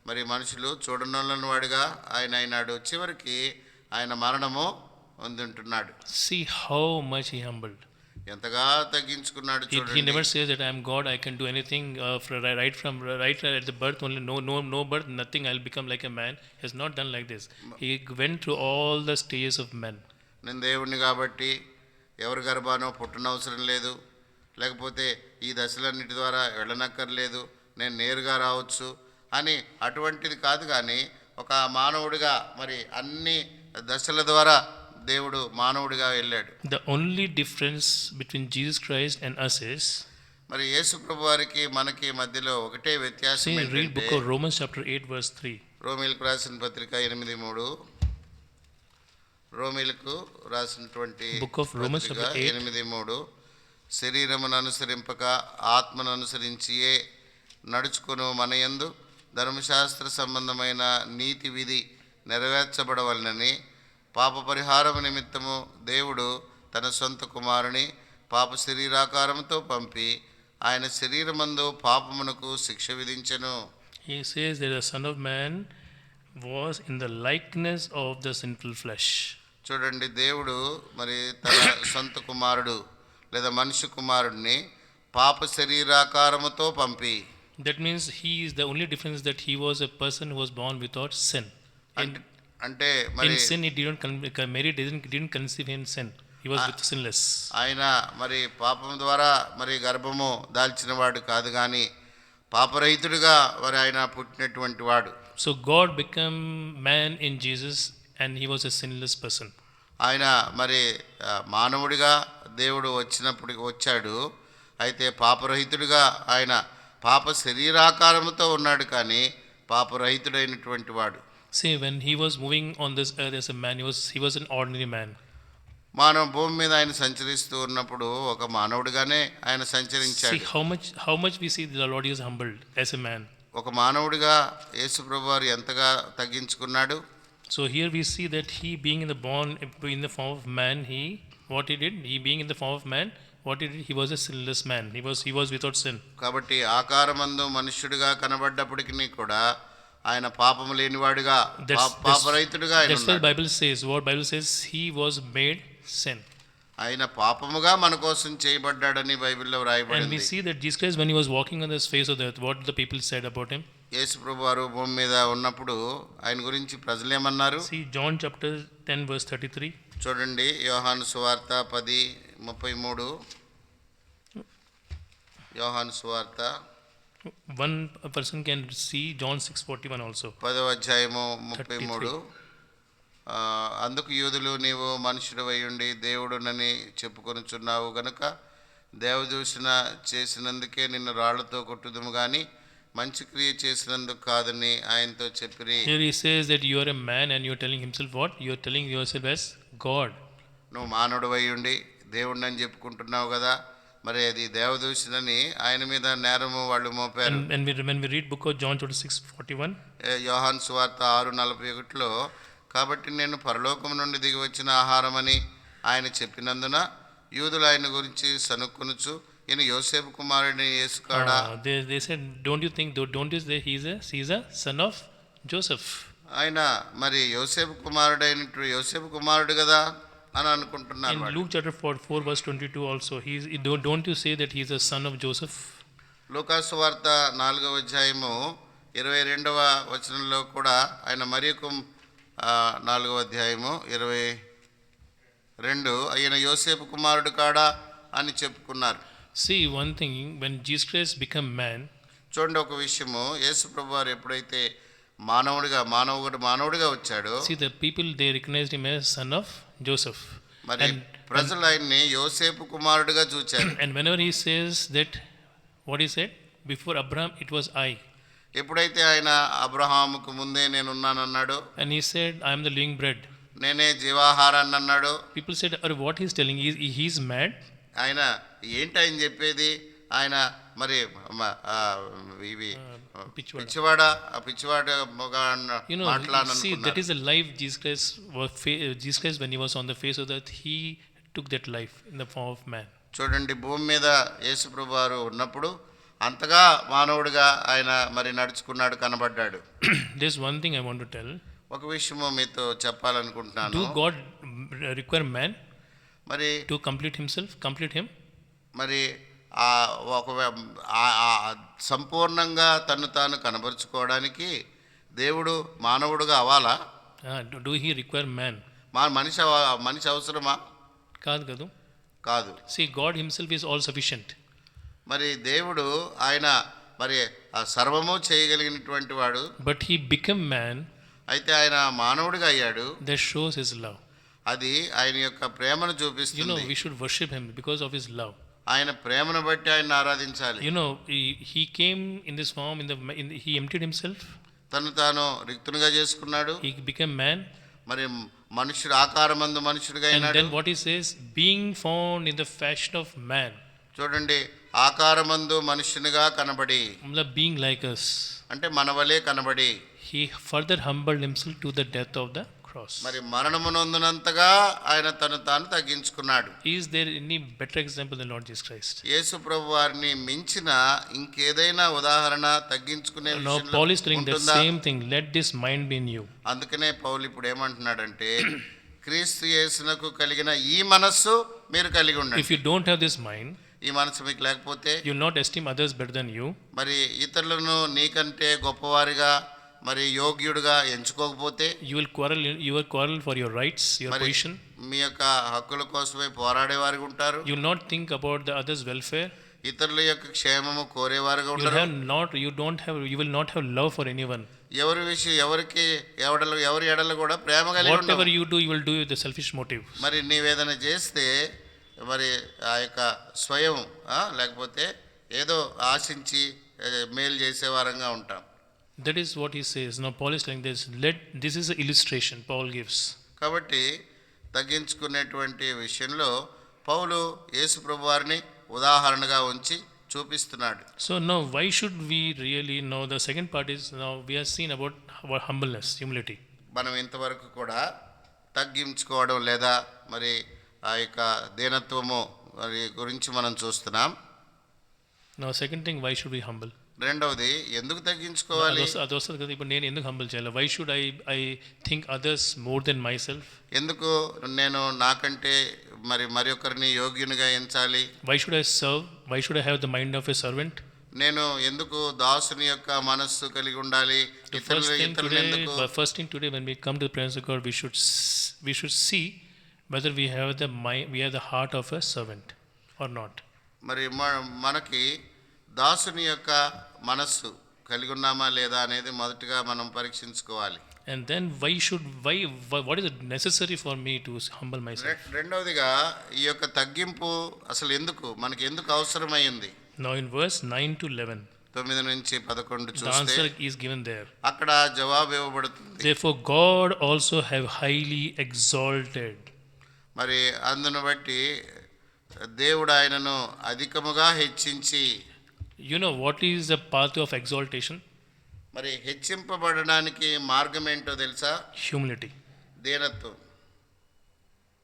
మరి మనుషులు చూడనొల్లని వాడిగా ఆయన అయినాడు. చివరికి ఆయన మరణము పొందుంటున్నాడు. See how much he humbled. ఎంతగా తగ్గించుకున్నాడు He చూడండి. never says that I am God, I can do anything right at the birth only, no birth, nothing, I'll become like a man. He has not done like this. He went through all the stages of men. నేను దేవుణ్ణి కాబట్టి ఎవరి గర్భానో పుట్టనవసరం లేదు, లేకపోతే ఈ దశలన్నిటి ద్వారా వెళ్ళనక్కర్లేదు, నేను నేరుగా రావచ్చు అని అటువంటిది కాదు. కానీ ఒక మానవుడిగా మరి అన్ని దశల ద్వారా దేవుడు మానవుడిగా వెళ్ళాడు. The only difference between Jesus Christ and us is, మరి యేసు ప్రభు వారికి మనకి మధ్యలో ఒకటే వ్యత్యాసం see, read ఏంటంటే, book of Romans chapter 8 verse 3. రోమీలకు రాసిన పత్రిక 8:3, రోమీలకు రాసినటువంటి Book of Romans పత్రిక chapter 8. 8:3, శరీరమును అనుసరింపక ఆత్మను అనుసరించియే నడుచుకును మనయందు ధర్మశాస్త్ర సంబంధమైన నీతి విధి నెరవేర్చబడవలనని పాప పరిహారము నిమిత్తము దేవుడు తన సొంత కుమారుని పాప శరీరాకారంతో పంపి ఆయన శరీరమందు పాపమునకు శిక్ష విధించెను. He says that the Son of Man was in the likeness of the sinful flesh. చూడండి, దేవుడు మరి తన సొంత కుమారుడు లేదా మనిషి కుమారుడిని పాప శరీరాకారముతో పంపి, That means he is the only difference that he was a person who was born without sin. అంటే మరి In sin, he Mary didn't conceive him in sin. He was sinless. ఆయన మరి పాపం ద్వారా మరి గర్భము దాల్చిన వాడు కాదు, కానీ పాపరహితుడిగా మరి ఆయన పుట్టినటువంటి వాడు. So God became man in Jesus, and he was a sinless person. ఆయన మరి మానవుడిగా దేవుడు వచ్చాడు. అయితే పాపరహితుడిగా ఆయన పాప శరీరాకారముతో ఉన్నాడు, కానీ పాపరహితుడైనటువంటి వాడు. See, when he was moving on this earth as a man, he was an ordinary man. మనం భూమి మీద ఆయన సంచరిస్తూ ఉన్నప్పుడు ఒక మానవుడిగానే ఆయన సంచరించాడు. See how much we see the Lord is humbled as a man. ఒక మానవుడిగా యేసు ప్రభువు వారు ఎంతగా తగ్గించుకున్నాడు. So here we see that he being in the form of man, what he did, he being in the form of man, what he did, he was a sinless man. He was without sin. కాబట్టి ఆకారమందు మనుష్యుడిగా కనబడ్డప్పటికీ కూడా ఆయన పాపము లేనివాడుగా పాపరహితుడిగా ఆయన that's why Bible says, what Bible says, he was made sin. ఆయన పాపముగా మన కోసం చేయబడ్డాడని బైబిల్లో And we వ్రాయబడింది. see that Jesus Christ, when he was walking on this face of the earth, what the people said about him. యేసు ప్రభు వారు భూమి మీద ఉన్నప్పుడు ఆయన గురించి ప్రజలేమన్నారు? See John chapter 10 verse 33. చూడండి, యోహాను సువార్త 10:33. యోహాను సువార్త One person can see John 6:41 also. 10వ అధ్యాయము 33. అందుకు యూదులు, నీవు మనుషుడవై ఉండి దేవుడునని చెప్పుకొనుచున్నావు గనుక దేవదూషణ చేసినందుకే నిన్ను రాళ్లతో కొట్టుదుము గాని మంచి క్రియ చేసినందుకు కాదని ఆయనతో చెప్పిరి. Here he says that you are a man and you are telling himself what? You are telling yourself as God. నువ్వు మానవుడవై ఉండి దేవుడిని చెప్పుకుంటున్నావు కదా, మరి అది దేవదూషణని ఆయన మీద నేరము వాళ్ళు మోపారు. And when we read book of John chapter 6:41, యోహాను సువార్త 6:41లో, కాబట్టి నేను పరలోకము నుండి దిగి వచ్చిన ఆహారమని ఆయన చెప్పినందున యూదులు ఆయన గురించి సనుక్కునుచు, ఈయన యోసేపు కుమారుడిని యేసు కాడా? they said, don't you say he's a son of Joseph? ఆయన మరి యోసేపు కుమారుడు కదా అని అనుకుంటున్నారు. In Luke chapter 4 verse 22 also, don't you say that he is a son of Joseph? లూకా సువార్త 4వ అధ్యాయము 22వ వచనంలో కూడా ఆయన మరియకు 4వ అధ్యాయము 22 ఆయన యోసేపు కుమారుడు కాడా అని చెప్పుకున్నారు. See one thing, when Jesus Christ became man, చూడండి ఒక విషయము, యేసు ప్రభు వారు ఎప్పుడైతే మానవుడిగా వచ్చాడో, see the people, they recognized him as son of Joseph. మరి ప్రజలు ఆయన్ని యోసేపు కుమారుడిగా చూచారు. And whenever he says that, what he said, before Abraham it was I. ఎప్పుడైతే ఆయన అబ్రహాముకు ముందే నేనున్నానన్నాడు, And he said, I am the living bread. నేనే జీవాహారాన్ని అన్నాడు. People said, what he's telling, he's mad. ఆయన ఏంటి ఆయన చెప్పేది? ఆయన మరి ఇవి పిచ్చివాడ see, that is a life Jesus Christ when he was on the face of the earth, he took that life in the form of man. చూడండి, భూమి మీద యేసు ప్రభు వారు ఉన్నప్పుడు అంతగా మానవుడిగా ఆయన మరి నడుచుకున్నాడు, కనబడ్డాడు. There's one thing I want to tell. ఒక విషయము మీతో చెప్పాలనుకుంటున్నాను. Do God require man మరి to complete him? మరి ఆ ఒక సంపూర్ణంగా తను తాను కనబరుచుకోవడానికి దేవుడు మానవుడుగా అవ్వాలా? Do he require man? మనిషి అవసరమా? కాదు. కాదు. See, God himself is all sufficient. మరి దేవుడు ఆయన మరి ఆ సర్వము చేయగలిగినటువంటి వాడు. But he became man. అయితే ఆయన మానవుడిగా అయ్యాడు. That shows his love. అది ఆయన యొక్క ప్రేమను చూపిస్తుంది. We should worship him because of his love. ఆయన ప్రేమను బట్టి ఆయన ఆరాధించాలి. He came in this form, he emptied himself. తను తాను రిక్తునిగా చేసుకున్నాడు. He became man. మరి మనుషుడు ఆకారమందు మనుషుడిగా అయినాడు. And then what he says, being found in the fashion of man. చూడండి, ఆకారమందు మనుషునిగా కనబడి, being like us, అంటే మనవలే కనబడి, he further humbled himself to the death of the cross. మరి మరణము నొందినంతగా ఆయన తను తాను తగ్గించుకున్నాడు. Is there any better example than Lord Jesus Christ? యేసు ప్రభు వారిని మించిన ఇంకేదైనా ఉదాహరణ తగ్గించుకునే Now Paul is telling the same thing, let this mind be in you. అందుకనే పౌలు ఇప్పుడు ఏమంటున్నాడంటే, క్రీస్తు యేసునకు కలిగిన ఈ మనస్సు మీరు కలిగి ఉండండి. If you don't have this mind, ఈ మనసు మీకు లేకపోతే, you will not esteem others better than you. మరి ఇతరులను నీకంటే గొప్పవారిగా మరి యోగ్యుడిగా ఎంచుకోకపోతే, you will quarrel for your rights, your position. మీ యొక్క హక్కుల కోసమే పోరాడేవారుగా ఉంటారు. You will not think about the others welfare. ఇతరుల యొక్క క్షేమము కోరేవారుగా ఉంటారు. You will not have love for anyone. ఎవరి విషయం ఎవరి ఎడల కూడా ప్రేమ కలిగి ఉండవు. Whatever you do, you will do with the selfish motive. మరి నీవేదైనా చేస్తే మరి ఆ యొక్క స్వయం లేకపోతే ఏదో ఆశించి మేలు చేసేవారంగా ఉంటాం. That is what he says. Now Paul is telling this is an illustration Paul gives. కాబట్టి తగ్గించుకునేటువంటి విషయంలో పౌలు యేసు ప్రభు వారిని ఉదాహరణగా ఉంచి చూపిస్తున్నాడు. So now why should we really know? The second part is, now we have seen about humbleness, humility. మనం ఇంతవరకు కూడా తగ్గించుకోవడం లేదా మరి ఆ యొక్క దీనత్వము మరి గురించి మనం చూస్తున్నాం. Now second thing, why should we humble? రెండవది, ఎందుకు తగ్గించుకోవాలి? ఇప్పుడు నేను ఎందుకు హంబుల్ చేయాలి? Why should I think others more than myself? ఎందుకు నేను నాకంటే మరి ఒకరిని యోగ్యునిగా ఎంచాలి? Why should I serve? Why should I have the mind of a servant? నేను ఎందుకు దాసుని యొక్క మనస్సు కలిగి ఉండాలి? First thing today when we come to the presence of God, we should see whether we have the heart of a servant or not. మరి మనకి దాసుని యొక్క మనస్సు కలిగి ఉన్నామా లేదా అనేది మొదటగా మనం పరీక్షించుకోవాలి. And then what is it necessary for me to humble myself? రెండవదిగా ఈ యొక్క తగ్గింపు అసలు మనకి ఎందుకు అవసరమైంది? Now in verse 9 to 11, 9 నుంచి 11 చూస్తే the answer is given there. అక్కడ జవాబు ఇవ్వబడుతుంది. Therefore God also have highly exalted. మరి అందును బట్టి దేవుడు ఆయనను అధికముగా హెచ్చించి. You know what is the path of exaltation? మరి హెచ్చింపబడడానికి మార్గం ఏంటో తెలుసా? Humility. దీనత్వం.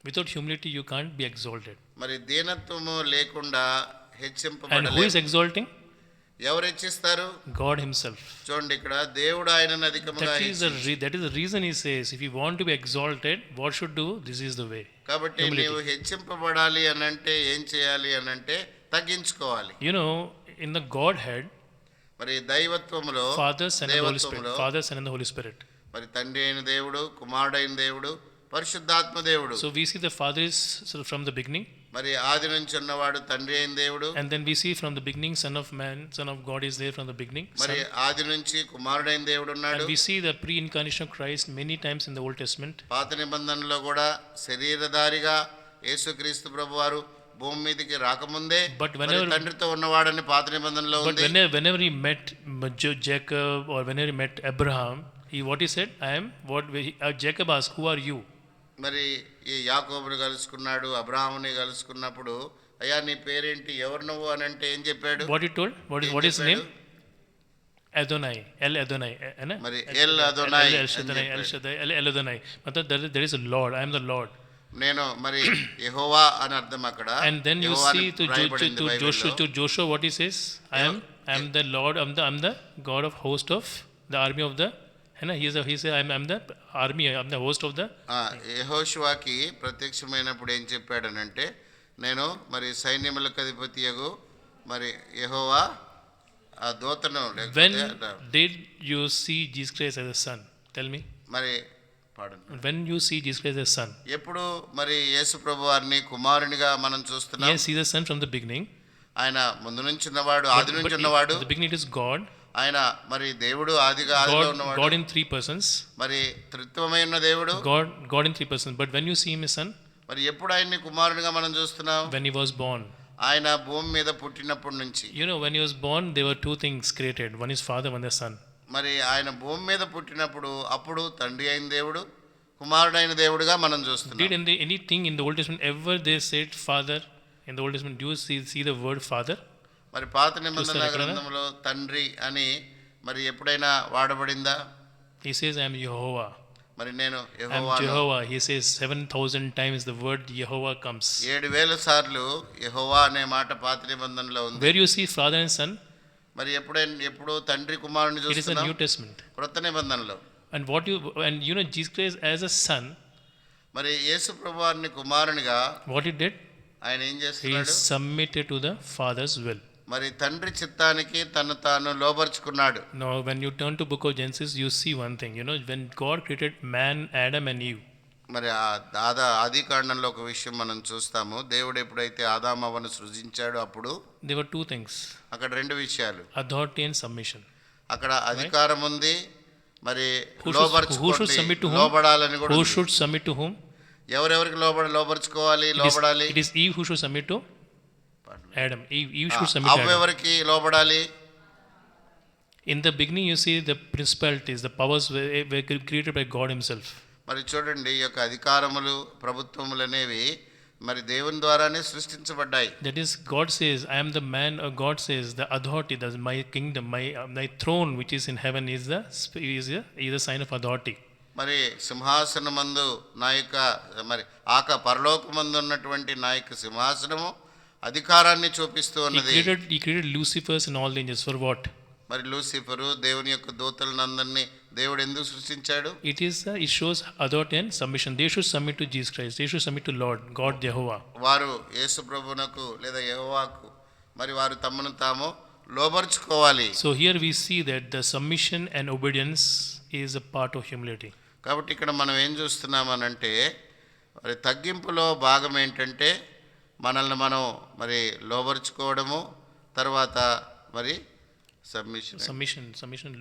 Without humility you can't be exalted. మరి దీనత్వము లేకుండా హెచ్చింపబడలేము. And who is exalting? ఎవరు హెచ్చిస్తారు? God himself. చూడండి, ఇక్కడ దేవుడు ఆయనను అధికముగా that is the reason he says, if you want to be exalted, what should do? This is the way. కాబట్టి నీవు హెచ్చింపబడాలి అనంటే ఏం చేయాలి అనంటే తగ్గించుకోవాలి. You know, in the Godhead, మరి దైవత్వములో Father, Son and the Holy Spirit. మరి తండ్రి అయిన దేవుడు, కుమారుడైన దేవుడు, పరిశుద్ధాత్మ దేవుడు. So we see the Father is from the beginning. మరి ఆది నుంచి ఉన్నవాడు తండ్రి అయిన దేవుడు. And then we see from the beginning Son of God is there from the beginning. మరి ఆది నుంచి కుమారుడైన దేవుడు ఉన్నాడు. And we see the pre-incarnation of Christ many times in the Old Testament. పాత నిబంధనలో కూడా శరీరధారిగా యేసుక్రీస్తు ప్రభువారు భూమి మీదకి రాకముందే తండ్రితో ఉన్నవాడని పాత నిబంధనలో ఉంది. But whenever he met Jacob or whenever he met Abraham, what he said, Jacob asked, who are you? మరి ఈ యాకోబుని కలుసుకున్నాడు, అబ్రహాముని కలుసుకున్నప్పుడు, అయ్యా నీ పేరేంటి, ఎవరు నువ్వు అని అంటే ఏం చెప్పాడు? What he told? What is name? Adonai. El Adonai. మరి El Adonai. El Adonai. But there is a Lord. I am the Lord. నేను మరి యెహోవా అని అర్థం అక్కడ. And then you see to Joshua what he says, I I'm the Lord, I'm the God of host of the army of the, he said I'm the army, I'm the host of the. యెహోషువకి ప్రత్యక్షమైనప్పుడు ఏం చెప్పాడనంటే, నేను మరి సైన్యములకు అధిపతియగు మరి యెహోవా ఆ దూతను When did you see Jesus Christ as a son? Tell me. మరి పాడండి. When you see Jesus Christ as a son. ఎప్పుడు మరి యేసు ప్రభు వారిని కుమారునిగా మనం చూస్తున్నాం. Yes, he is a son from the beginning. ఆయన ముందు నుంచి ఉన్నవాడు, ఆది నుంచి ఉన్నవాడు. The beginning it is God. ఆయన మరి దేవుడు ఆదిగా ఆదిలో ఉన్నవాడు. God in three persons. మరి త్రిత్వమై ఉన్న దేవుడు. God in three persons. But when you see him as son. మరి ఎప్పుడు ఆయన్ని కుమారునిగా మనం చూస్తున్నాం? When he was born. ఆయన భూమి మీద పుట్టినప్పటి నుంచి. You know, when he was born there were two things created. One is father, one is son. మరి ఆయన భూమి మీద పుట్టినప్పుడు అప్పుడు తండ్రి అయిన దేవుడు, కుమారుడైన దేవుడుగా మనం చూస్తున్నాం. Did anything in the Old Testament ever they said father in the Old Testament? Do you see the word father? మరి పాత నిబంధన గ్రంథంలో తండ్రి అని మరి ఎప్పుడైనా వాడబడిందా? He says I am Jehovah. మరి నేను యెహోవాను. I am Jehovah. He says 7,000 times the word Jehovah comes. 7,000 సార్లు యెహోవా అనే మాట పాత నిబంధనలో ఉంది. Where you see father and son? మరి ఎప్పుడు తండ్రి కుమారుని చూస్తున్నాం? It is a New Testament. క్రొత్త నిబంధనలో. And you know Jesus Christ as a son. మరి యేసు ప్రభువారిని కుమారునిగా what he did? ఆయన ఏం చేస్తున్నాడు? He submitted to the father's will. మరి తండ్రి చిత్తానికి తను తాను లోబర్చుకున్నాడు. Now when you turn to book of Genesis you see one thing. You know, when God created man, Adam and Eve. మరి ఆది కాండంలో ఒక విషయం మనం చూస్తాము. దేవుడు ఎప్పుడైతే ఆదాము అవ్వను సృజించాడో అప్పుడు there were two things. అక్కడ రెండు విషయాలు. Authority and submission. అక్కడ అధికారం ఉంది, మరి who should submit to whom? లోబడాలని కూడా. Who should submit to whom? ఎవరెవరికి లోబర్చుకోవాలి, లోబడాలి? It is Eve who should submit to Adam. Eve should submit to Adam. ఎవరికి లోబడాలి? In the beginning you see the principalities, the powers were created by God himself. మరి చూడండి, ఈ యొక్క అధికారములు, ప్రభుత్వములు అనేవి మరి దేవుని ద్వారానే సృష్టించబడ్డాయి. That is, God says I am the man, or God says the authority, that my kingdom, my throne which is in heaven is a sign of authority. మరి సింహాసనమందు నా యొక్క మరి పరలోకమందు ఉన్నటువంటి నా యొక్క సింహాసనము అధికారాన్ని చూపిస్తూ ఉన్నది. He created Lucifers and all the angels for what? మరి లూసిఫరు దేవుని యొక్క దూతలందరినీ దేవుడు ఎందుకు సృష్టించాడు? It shows authority and submission. They should submit to Jesus Christ. They should submit to Lord God Jehovah. వారు యేసు ప్రభువునకు లేదా యెహోవాకు మరి వారు తమను తాము లోబర్చుకోవాలి. So here we see that the submission and obedience is a part of humility. కాబట్టి ఇక్కడ మనం ఏం చూస్తున్నామనంటే, మరి తగ్గింపులో భాగం ఏంటంటే మనల్ని మనం మరి లోబర్చుకోవడము, తర్వాత మరి submission,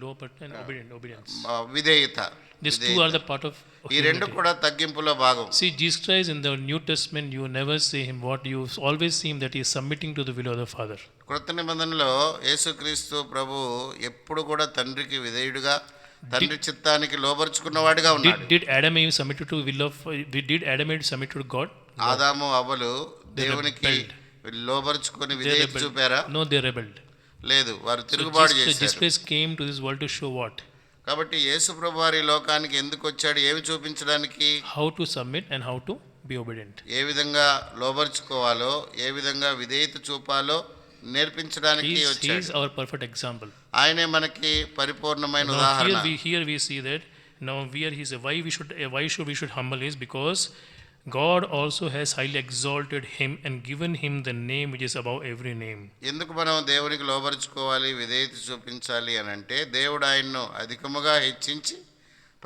low and obedience. విధేయత. These two are the part of humility. ఈ రెండు కూడా తగ్గింపులో భాగం. See, Jesus Christ in the New Testament you never see him you always see him that he is submitting to the will of the Father. క్రొత్త నిబంధనలో యేసుక్రీస్తు ప్రభు ఎప్పుడు కూడా తండ్రికి విధేయుడిగా, తండ్రి చిత్తానికి లోబర్చుకున్నవాడిగా ఉన్నాడు. Did Adam and Eve submit to will of did Adam and Eve submit to God? ఆదాము అవ్వలు దేవునికి లోబర్చుకొని విధేయత చూపారా? No, they rebelled. లేదు, వారు తిరుగుబాటు చేశారు. Jesus Christ came to this world to show what? కాబట్టి యేసు ప్రభు వారి లోకానికి ఎందుకు వచ్చాడు? ఏమి చూపించడానికి? How to submit and how to be obedient. ఏ విధంగా లోబర్చుకోవాలో, ఏ విధంగా విధేయత చూపాలో నేర్పించడానికి వచ్చాడు. He is our perfect example. ఆయనే మనకి పరిపూర్ణమైన ఉదాహరణ. Here we see that now why should we humble is because God also has highly exalted him and given him the name which is above every name. ఎందుకు మనం దేవునికి లోబర్చుకోవాలి, విధేయత చూపించాలి అని అంటే, దేవుడు ఆయన్ను అధికముగా హెచ్చించి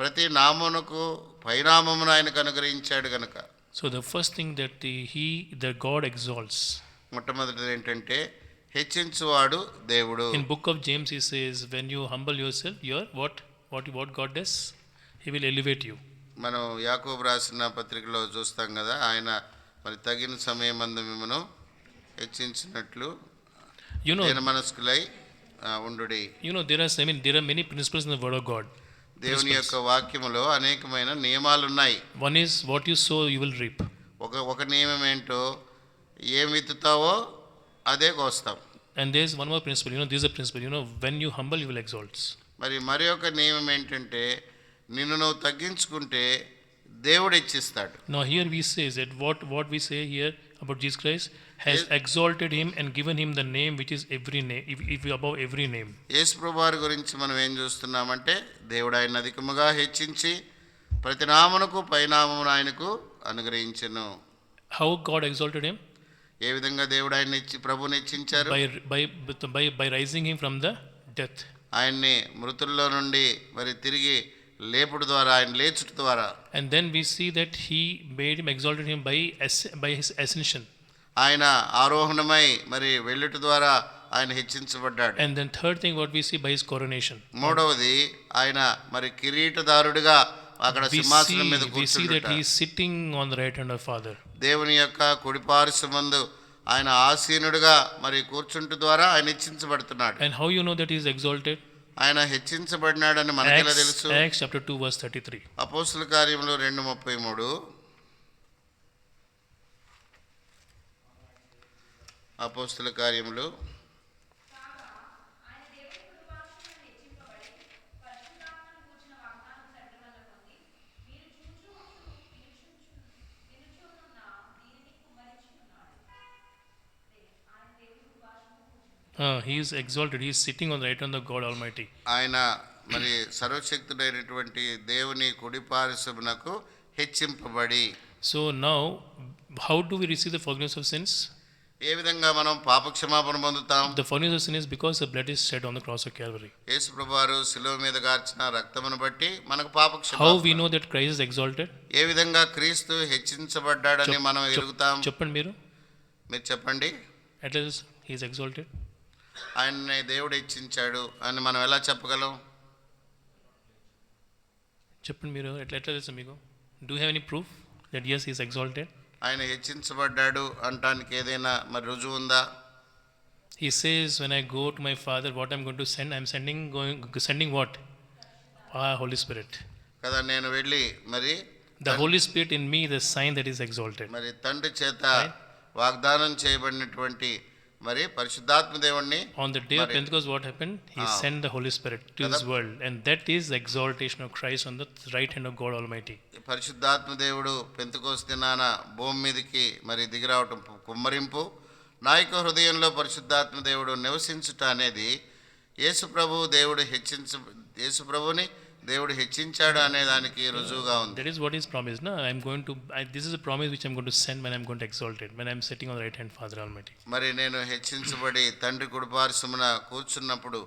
ప్రతి నామమునకు పైనామమును ఆయనకు అనుగ్రహించాడు గనుక. So the first thing that the God exalts. మొట్టమొదటిది ఏంటంటే హెచ్చించువాడు దేవుడు. In book of James he says when you humble yourself, what God does, he will elevate you. మనం యాకోబు రాసిన పత్రికలో చూస్తాం కదా, ఆయన మరి తగిన సమయమందు మిమ్మను హెచ్చించినట్లు మనస్కులై ఉండుడి. there are many principles in the word of God. దేవుని యొక్క వాక్యములో అనేకమైన నియమాలు ఉన్నాయి. One is what you sow you will reap. ఒక నియమం ఏంటో, ఏం విత్తుతావో అదే కోస్తాం. And there is one more principle. This is a principle. When you humble you will exalt. మరి ఒక నియమం ఏంటంటే, నిన్ను నువ్వు తగ్గించుకుంటే దేవుడు హెచ్చిస్తాడు. Now here we say that what we say here about Jesus Christ, has exalted him and given him the name which is every name, if above every name. యేసుప్రభు వారి గురించి మనం ఏం చూస్తున్నామంటే దేవుడు ఆయన అధికముగా హెచ్చించి ప్రతి నామమునకు పైనామమును ఆయనకు అనుగ్రహించెను. How God exalted him? ఏ విధంగా దేవుడు ఆయన ప్రభువుని హెచ్చించారు? By rising him from the death. ఆయన్ని మృతుల్లో నుండి మరి తిరిగి లేపుడు ద్వారా, ఆయన లేచుట ద్వారా. And then we see that he made him, exalted him by his ascension. ఆయన ఆరోహణమై మరి వెళ్ళుట ద్వారా ఆయన హెచ్చించబడ్డాడు. And then third thing what we see by his coronation. మూడవది ఆయన మరి కిరీటదారుడిగా అక్కడ సింహాసనం మీద we see that he కూర్చుంటాడు. is sitting on the right hand of Father. దేవుని యొక్క కుడిపార్శ్వమందు ఆయన ఆసీనుడిగా మరి కూర్చుంటు ద్వారా ఆయన హెచ్చించబడుతున్నాడు. And how you know that he is exalted? ఆయన హెచ్చించబడినాడని మనకెలా తెలుసు? Acts chapter 2 verse 33. అపోస్తుల కార్యములు 2:33. అపోస్తుల కార్యములు He is exalted. He is sitting on the right hand of God Almighty. ఆయన మరి సర్వశక్తుడైనటువంటి దేవుని కుడిపార్శ్వమునకు హెచ్చింపబడి. So now, how do we receive the forgiveness of sins? ఏ విధంగా మనం పాపక్షమాపణ పొందుతాం? The forgiveness of sin is because the blood is shed on the cross of Calvary. యేసు ప్రభువారు శిలువ మీద గార్చిన రక్తమును బట్టి మనకు How పాపక్షమాపణ. we know that Christ is exalted? ఏ విధంగా క్రీస్తు హెచ్చించబడ్డాడని మనం ఎరుగుతాం? చెప్పండి మీరు. మీరు చెప్పండి. At least he is exalted. ఆయన్ని దేవుడు హెచ్చించాడు అని మనం ఎలా చెప్పగలం? చెప్పండి మీరు. ఎట్లా తెలుసు మీకు? Do you have any proof that yes he is exalted? ఆయన హెచ్చించబడ్డాడు అంటానికి ఏదైనా మరి రుజువు ఉందా? He says, when I go to my Father, what I'm going to send, I'm sending what? Holy Spirit. కదా, నేను వెళ్ళి మరి The Holy Spirit in me is a sign that is exalted. మరి తండ్రి చేత వాగ్దానం చేయబడినటువంటి మరి పరిశుద్ధాత్మ దేవుణ్ణి On the day of Pentecost, what happened? He sent the Holy Spirit to this world, and that is the exaltation of Christ on the right hand of God Almighty. పరిశుద్ధాత్మ దేవుడు పెంతెకోస్తు దినాన భూమి మీదకి మరి దిగిరావటం కుమ్మరింపు, నాయక హృదయంలో పరిశుద్ధాత్మ దేవుడు నివసించుట అనేది యేసు ప్రభుని దేవుడు హెచ్చించాడు అనే దానికి రుజువుగా ఉంది. That is what is promised. No, this is a promise which I'm going to send when I'm going to exalt it, when I'm sitting on the right hand Father Almighty. మరి నేను హెచ్చించబడి తండ్రి కుడిపార్శ్వమున కూర్చున్నప్పుడు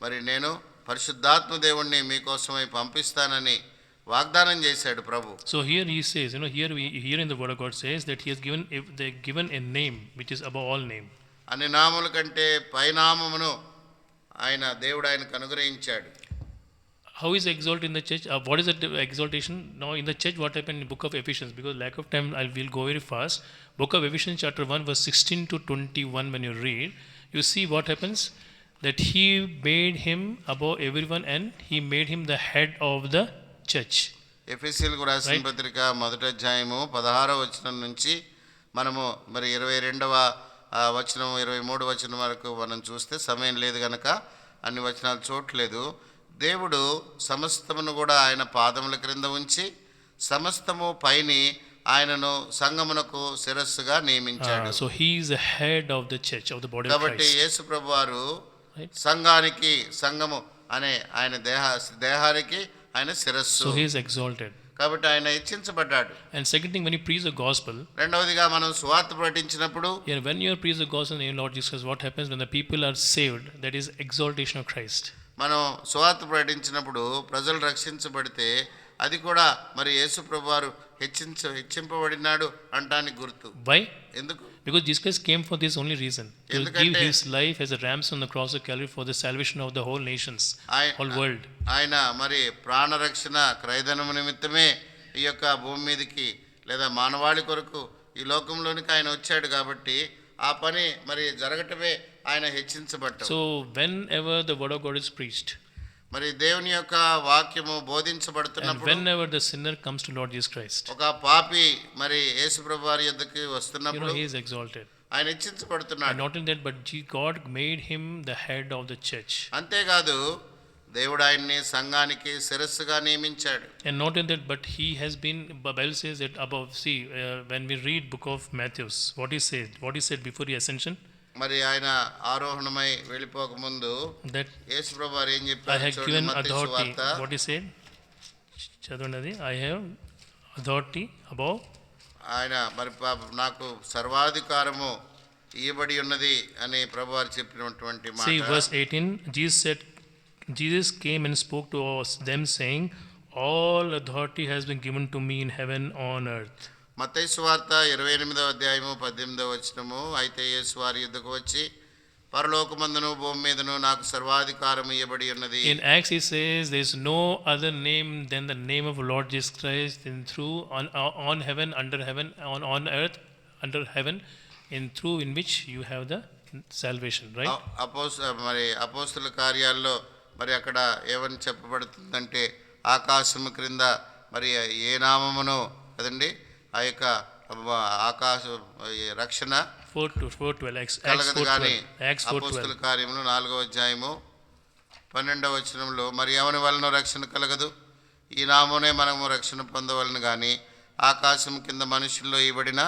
మరి నేను పరిశుద్ధాత్మ దేవుణ్ణి మీకోసమై పంపిస్తానని వాగ్దానం చేశాడు ప్రభు. So here he says, here in the word of God says that he has given a name which is above all name. అన్ని నామముల కంటే పైనామమును ఆయన దేవుడు ఆయనకు అనుగ్రహించాడు. How is exalted in the church? What is the exaltation? Now in the church, what happened in the book of Ephesians? Because lack of time, will go very fast. Book of Ephesians chapter 1 verse 16 to 21, when you read, you see what happens. That he made him above everyone and he made him the head of the church. ఎఫెసీయులకు రాసిన పత్రిక మొదటి అధ్యాయము 16వ వచనం నుంచి మనము మరి 22వ వచనం 23వ వచనం వరకు మనం చూస్తే సమయం లేదు గనక అన్ని వచనాలు చూడలేదు. దేవుడు సమస్తమును కూడా ఆయన పాదముల క్రింద ఉంచి సమస్తము పైని ఆయనను సంఘమునకు శిరస్సుగా నియమించాడు. So he is the head of the church, of the body of కాబట్టి Christ. యేసు ప్రభువారు సంఘానికి, సంఘము అనే ఆయన దేహానికి ఆయన శిరస్సు. So he is exalted. కాబట్టి ఆయన హెచ్చించబడ్డాడు. And second thing, when you preach the gospel, రెండవదిగా మనం సువార్త ప్రకటించినప్పుడు, when you preach the gospel in the name of Lord Jesus, what happens when the people are saved? That is exaltation of Christ. మనం సువార్త ప్రకటించినప్పుడు ప్రజలు రక్షించబడితే అది కూడా మరి యేసు ప్రభువారు హెచ్చింపబడినాడు అంటానికి గుర్తు. Why? ఎందుకు? Because Jesus Christ came for this only reason, to give his life as a ransom on the cross of Calvary for the salvation of the whole nations, whole world. ఆయన మరి ప్రాణరక్షణ క్రయధనము నిమిత్తమే ఈ యొక్క భూమి మీదకి లేదా మానవాళి కొరకు ఈ లోకంలోనికి ఆయన వచ్చాడు. కాబట్టి ఆ పని మరి జరగటమే ఆయన హెచ్చించబడ్డాడు. So whenever the word of God is preached, మరి దేవుని యొక్క వాక్యము బోధించబడుతున్నప్పుడు, and whenever the sinner comes to Lord Jesus Christ, ఒక పాపి మరి యేసు ప్రభువారి యొద్దకు వస్తున్నప్పుడు he is exalted. ఆయన హెచ్చించబడుతున్నాడు. And not only that, but God made him the head of the church. అంతేకాదు దేవుడు ఆయన్ని సంఘానికి శిరస్సుగా నియమించాడు. And not only that, but he has been, Bible says that above, see, when we read book of Matthew, what he said before the ascension, మరి ఆయన ఆరోహణమై వెళ్ళిపోక ముందు that యేసు ప్రభువు వారు ఏం I చెప్పారు have చూడండి, given మత్తయి authority, సువార్త what he said, చదవండి, I have authority above, ఆయన మరి నాకు సర్వాధికారము ఇవ్వబడి ఉన్నది అని ప్రభువారు చెప్పినటువంటి see మాట. verse 18, Jesus came and spoke to them saying, all authority has been given to me in heaven on earth. మత్తయి సువార్త 28వ అధ్యాయము 18వ వచనము, అయితే యేసు వారి యుద్ధకు వచ్చి పరలోకమందును భూమి మీదను నాకు సర్వాధికారం ఇవ్వబడి ఉన్నది. In Acts he says there is no other name than the name of Lord Jesus Christ in through on heaven, under heaven, on earth, under heaven, in through in which you have the salvation, right? మరి అపోస్తుల కార్యాల్లో మరి అక్కడ ఏమని చెప్పబడుతుందంటే ఆకాశము క్రింద మరి ఏ నామమును కదండి ఆ యొక్క ఆకాశ రక్షణ 4:12 కలగదు కానీ Acts 4:12 అపోస్తుల కార్యములు 4వ అధ్యాయము 12వ వచనంలో మరి ఎవని వలన రక్షణ కలగదు, ఈ నామమునే మనము రక్షణ పొందవలను కానీ ఆకాశం కింద మనుషుల్లో ఇవ్వబడిన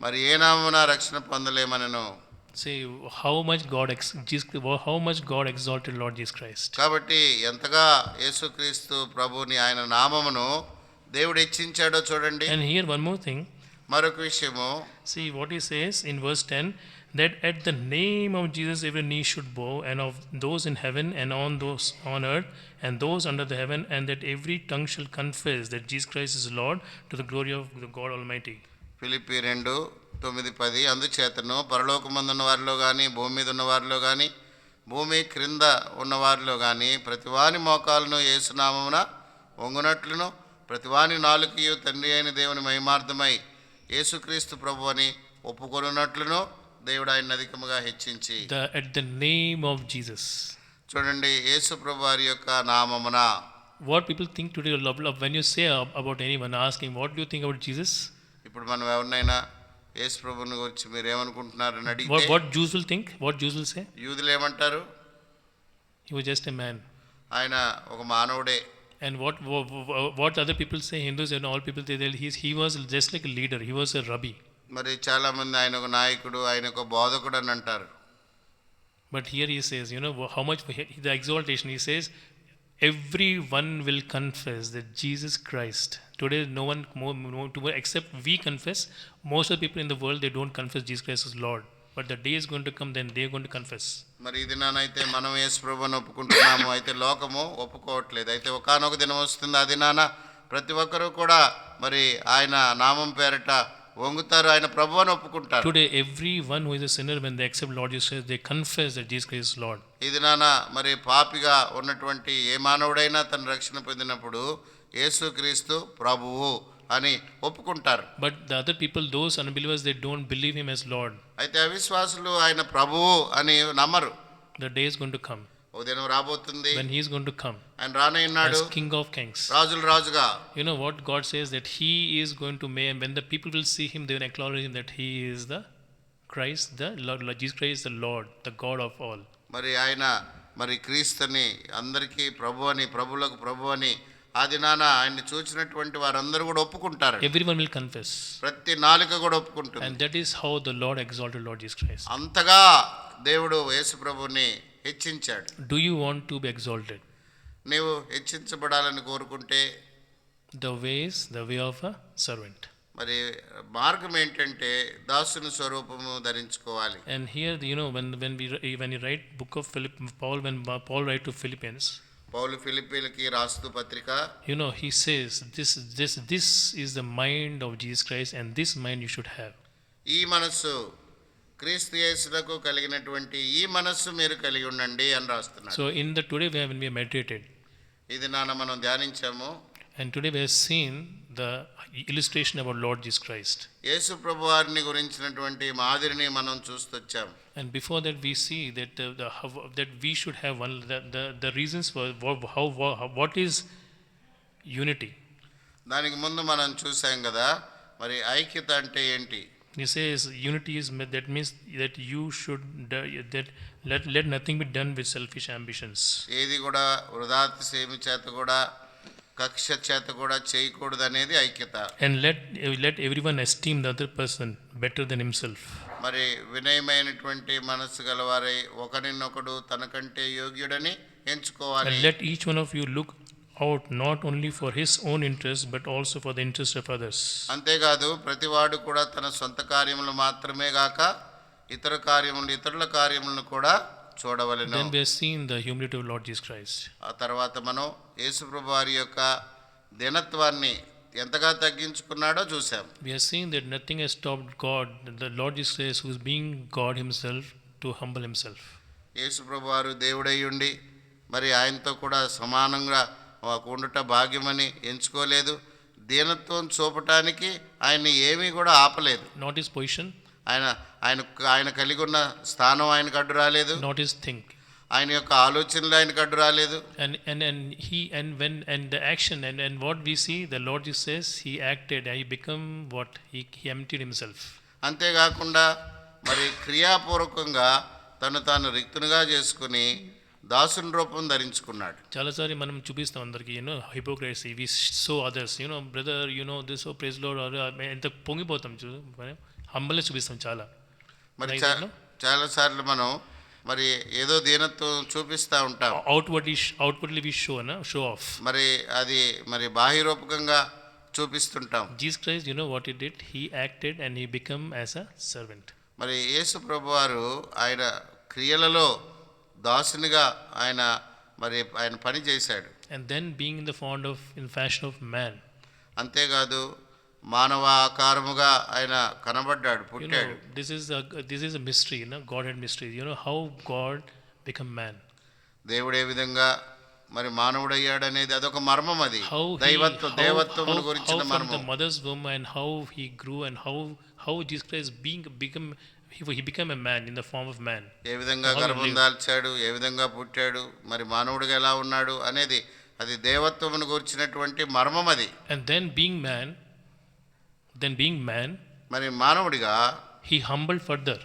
మరి ఏ నామమున రక్షణ పొందలేమనను. See how much God exalted Lord Jesus Christ. కాబట్టి ఎంతగా యేసుక్రీస్తు ప్రభుని ఆయన నామమును దేవుడు హెచ్చించాడో చూడండి. And here one more thing, మరొక విషయము, see what he says in verse 10, that at the name of Jesus every knee should bow, and of those in heaven and on those on earth and those under the heaven, and that every tongue shall confess that Jesus Christ is Lord, to the glory of the God Almighty. Philippi 2:9-10, అందుచేతను పరలోకమందున్న వారిలో కానీ భూమి మీద ఉన్న వారిలో కానీ భూమి క్రింద ఉన్నవారిలో కానీ ప్రతివాని మోకాలను యేసునామమున వంగునట్లును ప్రతివాని నాలుకయు తండ్రి అయిన దేవుని మహిమార్థమై యేసుక్రీస్తు ప్రభు అని ఒప్పుకొనున్నట్లును దేవుడు ఆయన అధికముగా హెచ్చించి. At the name of Jesus. చూడండి, యేసు ప్రభు వారి యొక్క నామమున. What people think today, when you say about anyone asking what do you think about Jesus, ఇప్పుడు మనం ఎవరినైనా యేసు ప్రభువుని గురించి మీరు ఏమనుకుంటున్నారని అడిగితే what Jews will think, what Jews will say, యూదులు ఏమంటారు? he was just a man. ఆయన ఒక మానవుడే. And what other people say, Hindus and all people say that he was just like a leader, he was a rabbi. మరి చాలా మంది ఆయన ఒక నాయకుడు, ఆయన ఒక బోధకుడు అని అంటారు. But here he says, how much the exaltation, he says everyone will confess that Jesus Christ. Today no one more except we confess. Most of the people in the world, they don't confess Jesus Christ as Lord, but the day is going to come, then they are going to confess. మరి ఇది నానైతే మనం యేసు ప్రభువుని ఒప్పుకుంటున్నాము, అయితే లోకము ఒప్పుకోవట్లేదు. అయితే ఒకానొక దినం వస్తుంది, అది నాన్న ప్రతి ఒక్కరూ కూడా మరి ఆయన నామం పేరట వంగుతారు, ఆయన ప్రభువుని ఒప్పుకుంటారు. Today everyone who is a sinner, when they accept Lord Jesus Christ, they confess that Jesus Christ is Lord. ఇది నాన్న మరి పాపిగా ఉన్నటువంటి ఏ మానవుడైనా తన రక్షణ పొందినప్పుడు యేసుక్రీస్తు ప్రభువు అని ఒప్పుకుంటారు. But the other people, those unbelievers, they don't believe him as Lord. అయితే అవిశ్వాసులు ఆయన ప్రభువు అని నమ్మరు. The day is going to come, ఓ దినం రాబోతుంది, when he is going to come ఆయన రానయ్యున్నాడు as King of Kings. రాజుల రాజుగా. You know what God says, that he is going to make, when the people will see him, they will acknowledge him that he is the Christ, the Lord, Jesus Christ is the Lord, the God of all. మరి ఆయన మరి క్రీస్తుని అందరికీ ప్రభు అని, ప్రభులకు ప్రభు అని ఆ దినాన ఆయన్ని చూసినటువంటి వారందరూ కూడా ఒప్పుకుంటారు. Everyone will confess. ప్రతి నాలుక కూడా ఒప్పుకుంటుంది. And that is how the Lord exalted Lord Jesus Christ. అంతగా దేవుడు యేసు ప్రభువుని హెచ్చించాడు. Do you want to be exalted? నీవు హెచ్చించబడాలని కోరుకుంటే The way of a servant. మరి మార్గం ఏంటంటే దాసుని స్వరూపము ధరించుకోవాలి. And here, when you write book of Paul, when Paul write to Philippians, పౌలు ఫిలిప్పీలకి రాస్తూ పత్రిక, he says this is the mind of Jesus Christ, and this mind you should have. ఈ మనస్సు క్రీస్తు యేసులకు కలిగినటువంటి ఈ మనస్సు మీరు కలిగి ఉండండి అని రాస్తున్నాడు. So in the today when we meditated, ఇది నాన్న మనం ధ్యానించాము. and today we have seen the illustration about Lord Jesus Christ. యేసు ప్రభువారిని గురించినటువంటి మాదిరిని మనం చూస్తొచ్చాం. And before that we see that that we should have the reasons for what is unity. దానికి ముందు మనం చూసాం కదా, మరి ఐక్యత అంటే ఏంటి. He says unity is that means that you should that let nothing be done with selfish ambitions. ఏది కూడా వృధాతిశయము చేత కూడా కక్ష చేత కూడా చేయకూడదు అనేది ఐక్యత. And let everyone esteem the other person better than himself. మరి వినయమైనటువంటి మనస్సు గలవారై ఒకరినొకడు తనకంటే యోగ్యుడని ఎంచుకోవాలి. And let each one of you look out not only for his own interest but also for the interest of others. అంతేకాదు ప్రతివాడు కూడా తన సొంత కార్యములు మాత్రమే గాక ఇతరుల కార్యములను కూడా చూడవలెను. Then we have seen the humility of Lord Jesus Christ. ఆ తర్వాత మనం యేసుప్రభు వారి యొక్క దీనత్వాన్ని ఎంతగా తగ్గించుకున్నాడో చూసాం. We have seen that nothing has stopped God, the Lord Jesus Christ, who is being God himself, to humble himself. యేసుప్రభు వారు దేవుడై ఉండి మరి ఆయనతో కూడా సమానంగా ఉండుట భాగ్యమని ఎంచుకోలేదు. దీనత్వం చూపటానికి ఆయన ఏమీ కూడా ఆపలేదు. Not his position, ఆయన కలిగి ఉన్న స్థానం ఆయనకు అడ్డు రాలేదు. not his think. ఆయన యొక్క ఆలోచనలు ఆయనకు అడ్డు రాలేదు. And the action and what we see, the Lord Jesus says, he acted, he become what? He emptied himself. అంతేకాకుండా మరి క్రియాపూర్వకంగా తను తాను రిక్తునిగా చేసుకుని దాసుని రూపం ధరించుకున్నాడు. చాలాసారి మనం చూపిస్తాం అందరికి, hypocrisy, we show others, brother, this oh praise lord, ఎంత పొంగిపోతాం, హంబల్నే చూపిస్తాం చాలా. మరి చాలాసార్లు మనం మరి ఏదో దీనత్వం చూపిస్తూ ఉంటాం. Outwardly we show off. మరి అది మరి బాహ్యరూపకంగా చూపిస్తుంటాం. Jesus Christ, what he did, he acted and he become as a servant. మరి యేసు ప్రభు వారు ఆయన క్రియలలో దాసునిగా ఆయన పని చేశాడు. And then being in fashion of man. అంతేకాదు మానవ ఆకారముగా ఆయన కనబడ్డాడు, పుట్టాడు. This is a mystery, Godhead mystery. How God become man. దేవుడు ఏ విధంగా మరి మానవుడయ్యాడు అనేది అదొక మర్మం. అది దేవత్వమును గురించిన మర్మం. The mother's womb and how he grew and how Jesus Christ he became a man in the form of man. ఏ విధంగా గర్భం దాల్చాడు, ఏ విధంగా పుట్టాడు, మరి మానవుడిగా ఎలా ఉన్నాడు అనేది అది దేవత్వమును గురించినటువంటి మర్మం అది. And then being man, మరి మానవుడిగా he humbled further.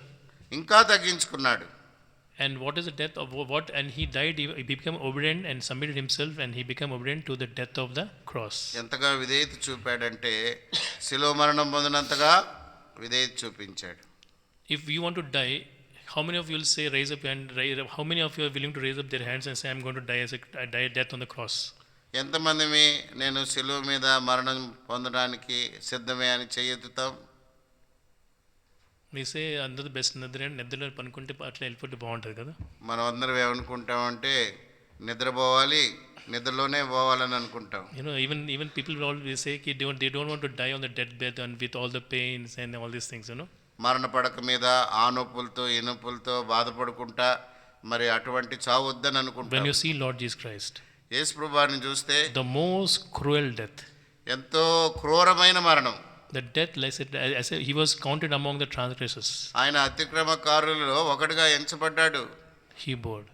ఇంకా తగ్గించుకున్నాడు. And what is the death of what? And he died, he became obedient and submitted himself, and he became obedient to the death of the cross. ఎంతగా విధేయత చూపాడంటే శిలువ మరణం పొందినంతగా విధేయత చూపించాడు. If you want to die, how many of you will say raise up and how many of you are willing to raise up their hands and say I'm going to die die death on the cross? ఎంతమంది నేను శిలువ మీద మరణం పొందడానికి సిద్ధమే అని చేయెత్తుతాం? We say అందరూ బెస్ట్ నిద్రలో పనుకుంటే అట్లా వెళ్ళిపోతే బాగుంటుంది కదా. మనం అందరం ఏమనుకుంటామంటే నిద్రపోవాలి, నిద్రలోనే పోవాలని అనుకుంటాం. Even people will always say they don't want to die on the deathbed and with all the pains and all these things, మరణ పడక మీద ఆ నొప్పులతో ఈ నొప్పులతో బాధపడుకుంటా మరి అటువంటి చావు వద్దని అనుకుంటాం. When you see Lord Jesus Christ, యేసు ప్రభువుని చూస్తే the most cruel death, ఎంతో క్రూరమైన మరణం. The death, like I said, he was counted among the transgressors. ఆయన అతిక్రమకారులలో ఒకటిగా ఎంచబడ్డాడు. He bore,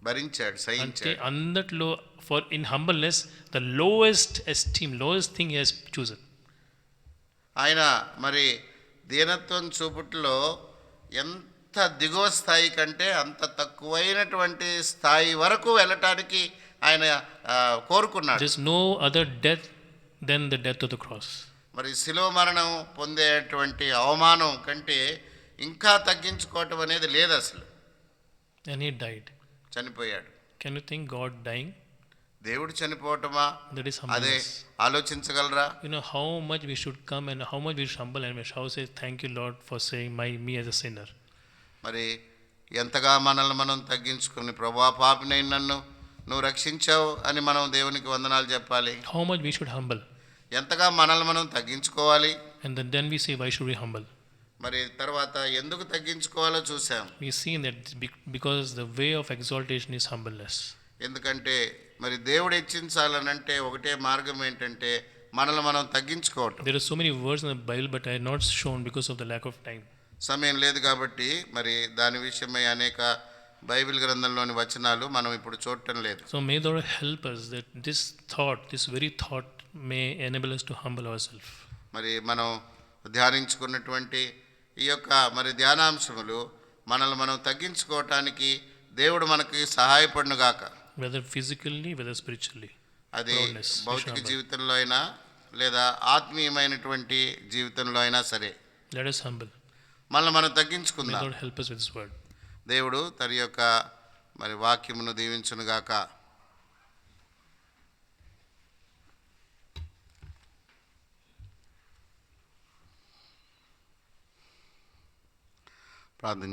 భరించాడు, సహించాడు. అందట్లో for in humbleness the lowest esteem, lowest thing he has chosen. ఆయన మరి దీనత్వం చూపుట్లో ఎంత దిగువ స్థాయి కంటే అంత తక్కువైనటువంటి స్థాయి వరకు వెళ్ళటానికి ఆయన కోరుకున్నాడు. There is no other death than the death of the cross. మరి శిలువ మరణం పొందేటువంటి అవమానం కంటే ఇంకా తగ్గించుకోవటం అనేది లేదు అసలు. And he died. చనిపోయాడు. Can you think God dying? దేవుడు చనిపోవటమా? That is అదే humbleness. ఆలోచించగలరా? How much we should come and how much we should humble and how say thank you Lord for saying me as a sinner. మరి ఎంతగా మనల్ని మనం తగ్గించుకుని ప్రభువా పాపినైన నన్ను నువ్వు రక్షించావు అని మనం దేవునికి వందనాలు చెప్పాలి. How much we should humble. ఎంతగా మనల్ని మనం తగ్గించుకోవాలి. And then we say why should we humble? మరి తర్వాత ఎందుకు తగ్గించుకోవాలో చూసాం. We see that because the way of exaltation is humbleness. ఎందుకంటే మరి దేవుడు హెచ్చించాలనంటే ఒకటే మార్గం ఏంటంటే మనల్ని మనం తగ్గించుకోవటం. There are so many words in the Bible but I have not shown because of the lack of time. సమయం లేదు కాబట్టి మరి దాని విషయమై అనేక బైబిల్ గ్రంథంలోని వచనాలు మనం ఇప్పుడు చూడటం లేదు. So may the Lord help us that this very thought may enable us to humble ourselves. మరి మనం ధ్యానించుకున్నటువంటి ఈ యొక్క మరి ధ్యానాంశములు మనల్ని మనం తగ్గించుకోవటానికి దేవుడు మనకి సహాయపడునుగాక. whether physically, whether spiritually. అది Boldness, భౌతిక Vishwamba. జీవితంలో అయినా లేదా ఆత్మీయమైనటువంటి జీవితంలో అయినా సరే Let us humble. మనల్ని మనం May తగ్గించుకుందాం. Lord help us with His word. దేవుడు తన యొక్క మరి వాక్యమును దీవించునుగాక. ప్రార్థన